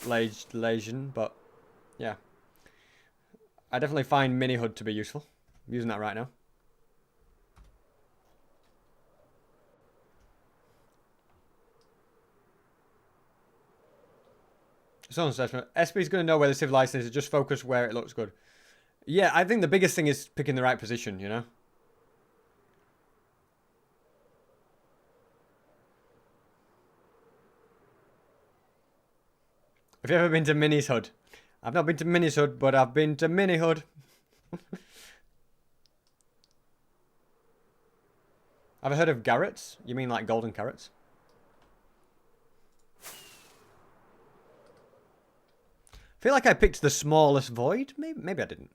Legion, but yeah. I definitely find Mini HUD to be useful. I'm using that right now. Someone says, SB's going to know where the civilization is, just focus where it looks good. Yeah, I think the biggest thing is picking the right position, you know? Have you ever been to Mini's HUD? I've not been to Mini's HUD, but I've been to Mini HUD. Have I heard of Garrett's? You mean like golden carrots? I feel like I picked the smallest void. Maybe I didn't.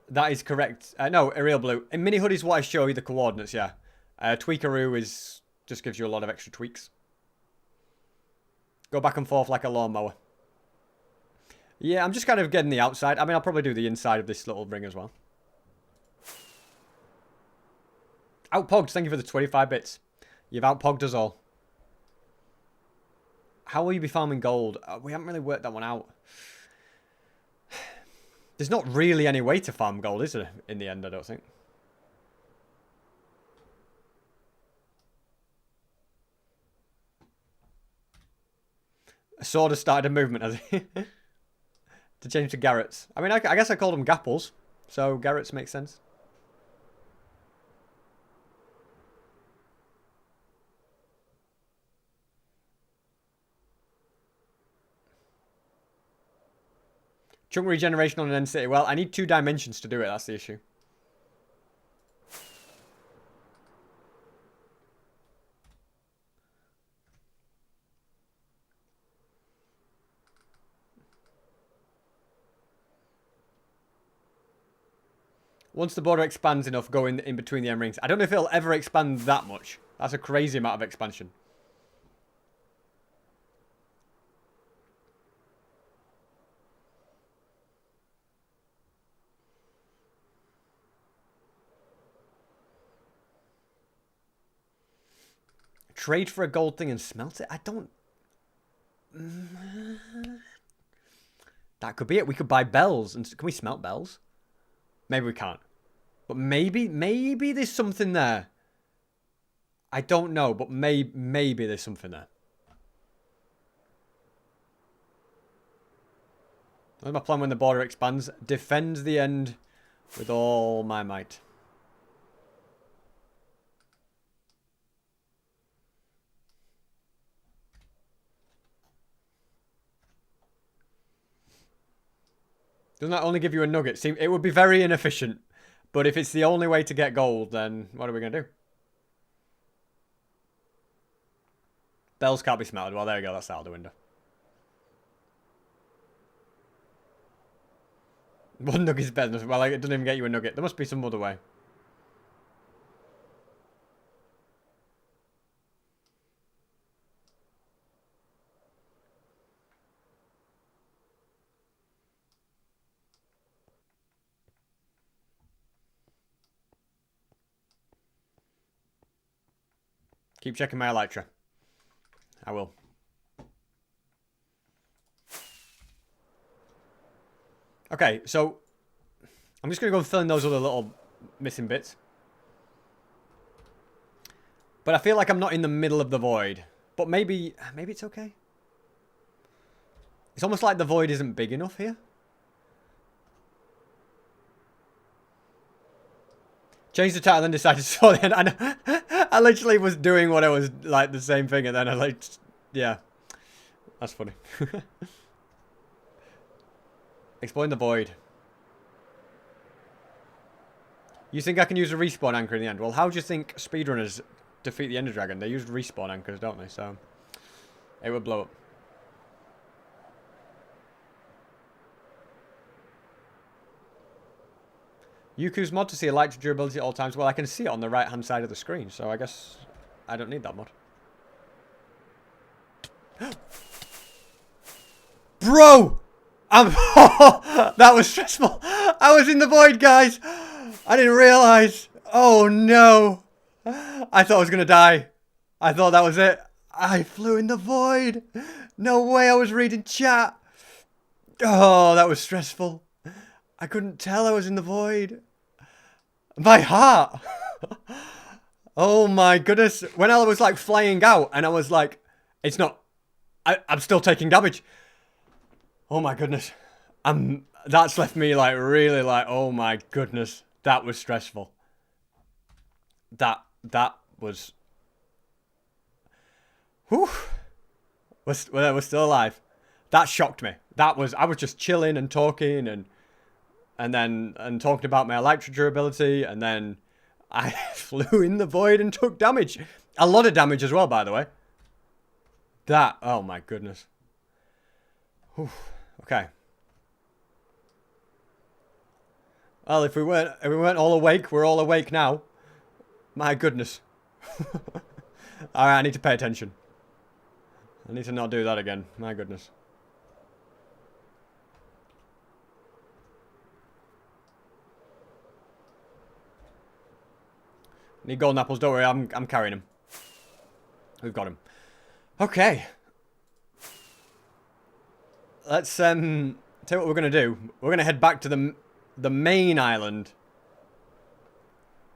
That is correct. No, a real blue. In Mini HUD is what I show you the coordinates, yeah. Tweakaroo just gives you a lot of extra tweaks. Go back and forth like a lawnmower. Yeah, I'm just kind of getting the outside. I mean, I'll probably do the inside of this little ring as well. Outpogged, thank you for the 25 bits. You've outpogged us all. How will you be farming gold? We haven't really worked that one out. There's not really any way to farm gold, is there? In the end, I don't think. Sword has started a movement, has he? To change to Garrett's. I mean, I guess I called them Gapples. So Garrett's makes sense. Chunk regeneration on an end city. Well, I need 2 dimensions to do it. That's the issue. Once the border expands enough, go in between the end rings. I don't know if it'll ever expand that much. That's a crazy amount of expansion. Trade for a gold thing and smelt it? I don't... That could be it. We could buy bells. And can we smelt bells? Maybe we can't. But maybe there's something there. I don't know, but maybe there's something there. What's my plan when the border expands? Defend the end with all my might. Doesn't that only give you a nugget? See, it would be very inefficient. But if it's the only way to get gold, then what are we going to do? Bells can't be smelted. Well, there we go. That's out of the window. 1 nugget is better than... Well, it doesn't even get you a nugget. There must be some other way. Keep checking my elytra. I will. Okay, so I'm just going to go and fill in those other little missing bits. But I feel like I'm not in the middle of the void. But maybe it's okay. It's almost like the void isn't big enough here. Changed the title and decided to saw the end. I literally was doing what I was like the same thing, and then I like, yeah, that's funny. Exploring the void. You think I can use a respawn anchor in the end? Well, how do you think speedrunners defeat the Ender Dragon? They use respawn anchors, don't they? So it would blow up. Yuku's mod to see elytra durability at all times. Well, I can see it on the right-hand side of the screen, so I guess I don't need that mod. Bro! That was stressful. I was in the void, guys. I didn't realize. Oh, no. I thought I was going to die. I thought that was it. I flew in the void. No way I was reading chat. Oh, that was stressful. I couldn't tell I was in the void. My heart. Oh my goodness. When I was like flying out and I was like, it's not, I'm still taking damage. Oh my goodness. That's left me like really like, oh my goodness. That was stressful. That was, whew. We're still alive. That shocked me. I was just chilling and talking and talking about my elytra durability, and then I flew in the void and took damage. A lot of damage as well, by the way. Oh my goodness. Whew. Okay. Well, if we weren't all awake, we're all awake now. My goodness. Alright, I need to pay attention. I need to not do that again. My goodness. Need golden apples, don't worry, I'm carrying him. We've got him. Okay. Let's tell you what we're gonna do. We're gonna head back to the main island.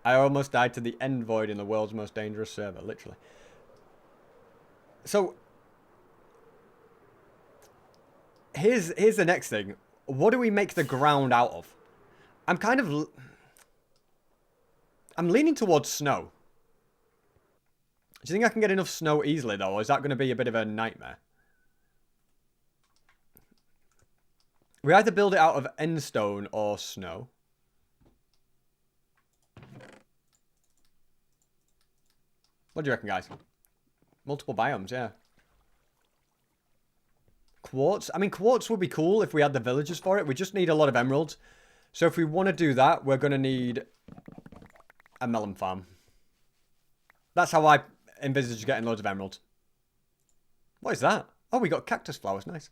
I almost died to the end void in the world's most dangerous server, literally. So here's the next thing. What do we make the ground out of? I'm leaning towards snow. Do you think I can get enough snow easily, though? Or is that going to be a bit of a nightmare? We either build it out of endstone or snow. What do you reckon, guys? Multiple biomes, yeah. Quartz? I mean, quartz would be cool if we had the villagers for it. We just need a lot of emeralds. So if we want to do that, we're going to need a melon farm. That's how I envisage getting loads of emeralds. What is that? Oh, we got cactus flowers. Nice.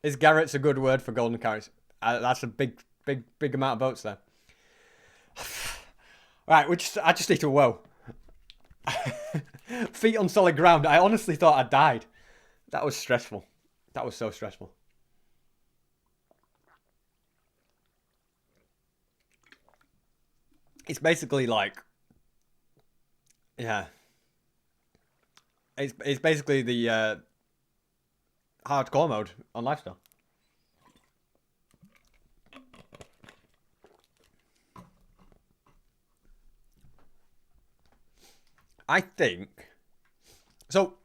Is Garrett's a good word for golden carrots? That's a big amount of votes there. Right, I just need to whoa. Feet on solid ground. I honestly thought I died. That was stressful. That was so stressful. It's basically like, yeah. It's basically the hardcore mode on Lifestyle. I think so.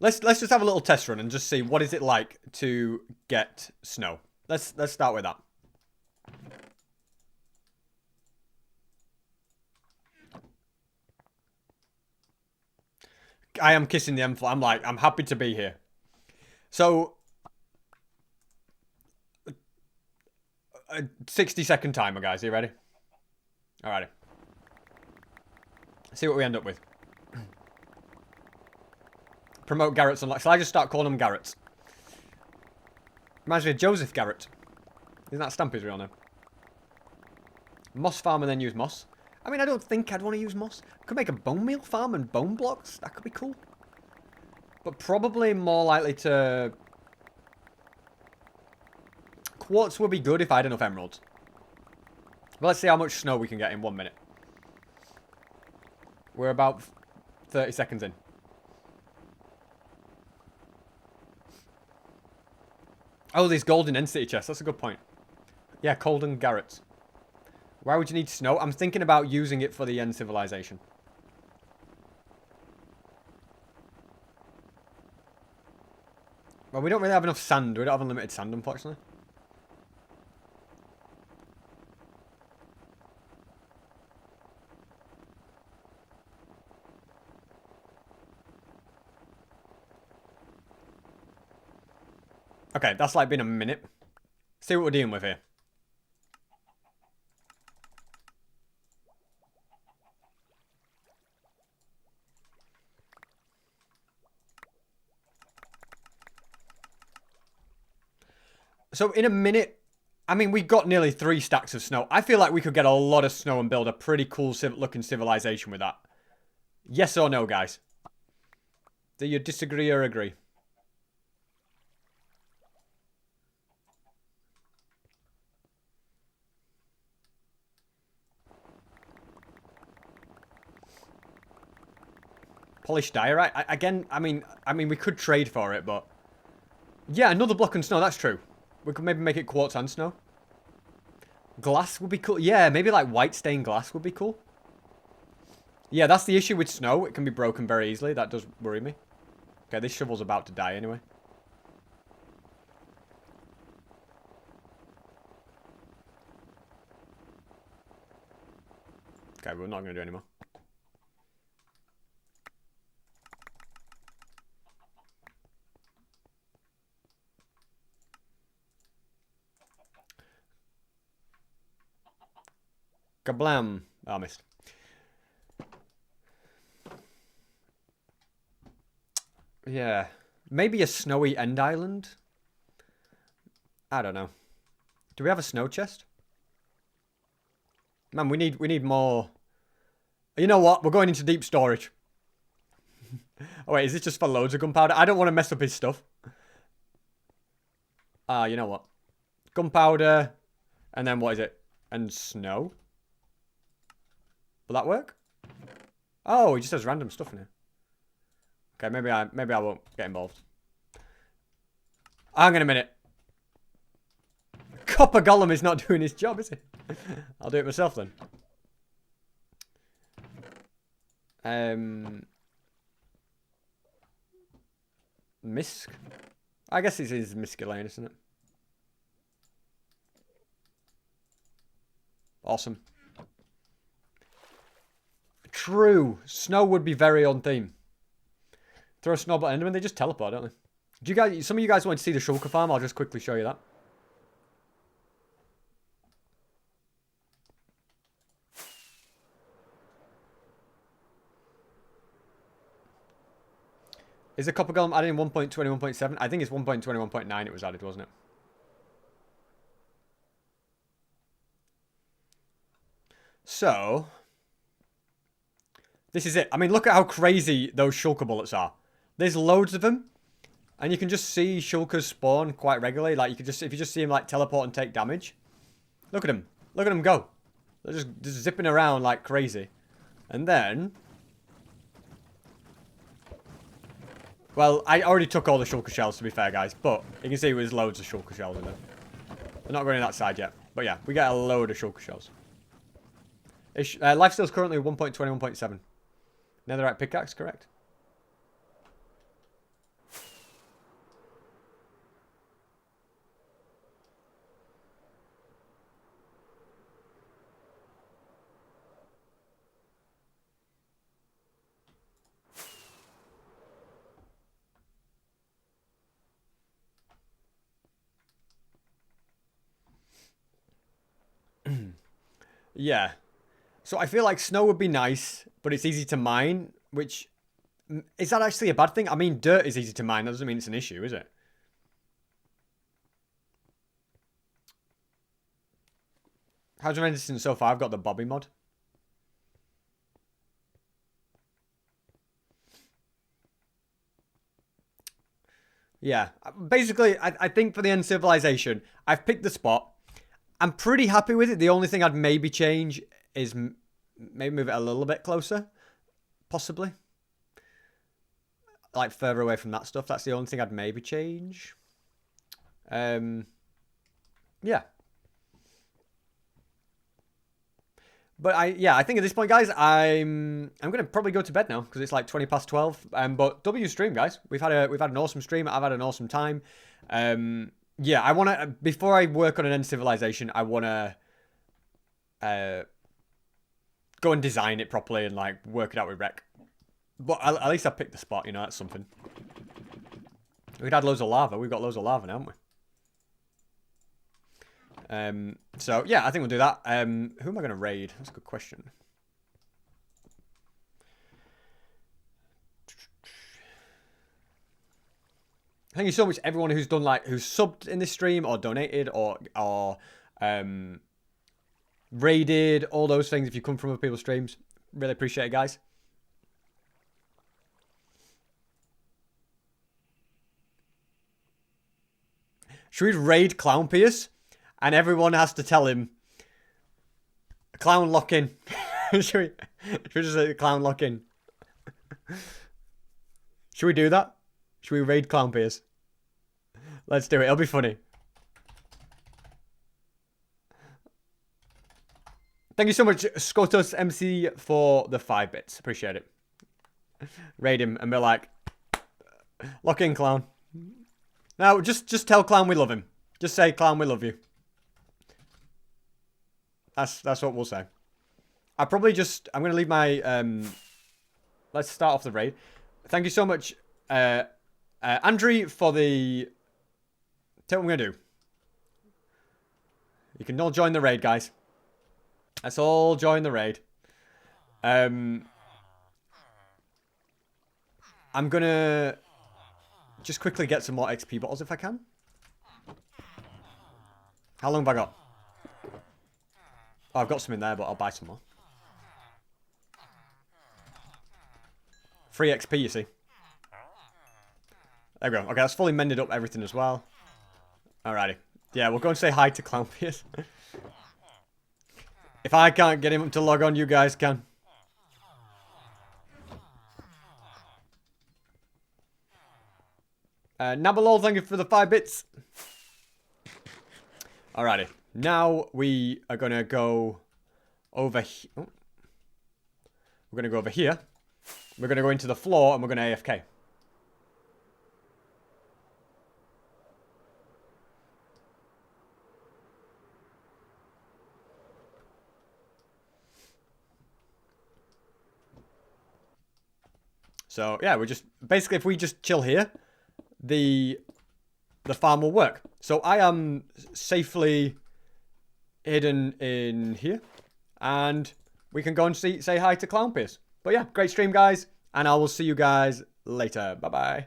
Let's just have a little test run and just see what is it like to get snow. Let's start with that. I am kissing the M4. I'm like, I'm happy to be here. So, 60-second timer, guys. Are you ready? Alrighty. See what we end up with. Promote Garrett's unlocked. Shall I just start calling them Garrett's? Reminds me of Joseph Garrett. Isn't that Stampy's real name? Moss farm and then use moss. I mean, I don't think I'd want to use moss. Could make a bone meal farm and bone blocks. That could be cool. But probably more likely to... Quartz would be good if I had enough emeralds. But let's see how much snow we can get in 1 minute. We're about 30 seconds in. Oh, these golden end-city chests. That's a good point. Yeah, Colden Garrett's. Why would you need snow? I'm thinking about using it for the end civilization. Well, we don't really have enough sand. We don't have unlimited sand, unfortunately. Okay, that's like been a minute. See what we're dealing with here. So in a minute, I mean, we got nearly 3 stacks of snow. I feel like we could get a lot of snow and build a pretty cool looking civilization with that. Yes or no, guys? Do you disagree or agree? Polished diorite? Again, I mean, we could trade for it, but... Yeah, another block and snow, that's true. We could maybe make it quartz and snow. Glass would be cool. Yeah, maybe like white stained glass would be cool. Yeah, that's the issue with snow. It can be broken very easily. That does worry me. Okay, this shovel's about to die anyway. Okay, we're not going to do any more. Kablam. Oh, I missed. Yeah. Maybe a snowy end island? I don't know. Do we have a snow chest? Man, we need more. You know what? We're going into deep storage. Oh, wait, is this just for loads of gunpowder? I don't want to mess up his stuff. You know what? Gunpowder. And then what is it? And snow? Will that work? Oh, he just has random stuff in here. Okay, maybe I won't get involved. Hang on a minute. Copper Golem is not doing his job, is he? I'll do it myself then. Misk? I guess it is Miskelaine, isn't it? Awesome. True. Snow would be very on theme. Throw a snowball at Enderman, they just teleport, don't they? Do you guys? Some of you guys want to see the shulker farm? I'll just quickly show you that. Is the copper golem added in 1.21.7? I think it's 1.21.9 it was added, wasn't it? So, this is it. I mean, look at how crazy those shulker bullets are. There's loads of them. And you can just see shulkers spawn quite regularly. Like, you could just, if you just see them, like, teleport and take damage. Look at them. Look at them go. They're just zipping around like crazy. And then... Well, I already took all the shulker shells, to be fair, guys. But you can see there's loads of shulker shells in there. They're not going in that side yet. But yeah, we got a load of shulker shells. Lifesteal's currently 1.21.7. Netherite pickaxe, correct? Yeah. So I feel like snow would be nice, but it's easy to mine, which... Is that actually a bad thing? I mean, dirt is easy to mine. That doesn't mean it's an issue, is it? How's your Anderson so far? I've got the Bobby mod. Yeah. Basically, I think for the end civilization, I've picked the spot. I'm pretty happy with it. The only thing I'd maybe change is maybe move it a little bit closer. Possibly. Like further away from that stuff. That's the only thing I'd maybe change. Yeah. But I think at this point, guys, I'm gonna probably go to bed now because it's like 20 past 12. But W stream, guys. We've had an awesome stream. I've had an awesome time. Yeah, I wanna before I work on an end civilization, I wanna go and design it properly and like work it out with Rec. But at least I picked the spot, you know, that's something. We'd had loads of lava. We've got loads of lava now, haven't we? So, yeah, I think we'll do that. Who am I going to raid? That's a good question. Thank you so much, everyone who's done, like, who's subbed in this stream or donated or raided, all those things. If you come from other people's streams, really appreciate it, guys. Should we raid Clown Pierce? And everyone has to tell him, Clown lock in. should we just say Clown lock in? Should we do that? Should we raid Clown Pierce? Let's do it. It'll be funny. Thank you so much, Scotus MC, for the 5 bits. Appreciate it. Raid him and be like, lock in, Clown. Now, just tell Clown we love him. Just say, Clown, we love you. That's what we'll say. I'm going to leave my, let's start off the raid. Thank you so much, Andrew, for the, tell what I'm going to do. You can all join the raid, guys. Let's all join the raid. I'm going to just quickly get some more XP bottles if I can. How long have I got? Oh, I've got some in there, but I'll buy some more. Free XP, you see. There we go. Okay, that's fully mended up everything as well. Alrighty. Yeah, we'll go and say hi to Clown Pierce. If I can't get him to log on, you guys can. Nabalol, thank you for the 5 bits. Alrighty. Now we are going to go over here. Oh. We're going to go over here. We're going to go into the floor and we're going to AFK. So yeah, we're just basically if we just chill here, the farm will work. So I am safely hidden in here, and we can go and say hi to Clown Pierce. But yeah, great stream, guys, and I will see you guys later. Bye bye.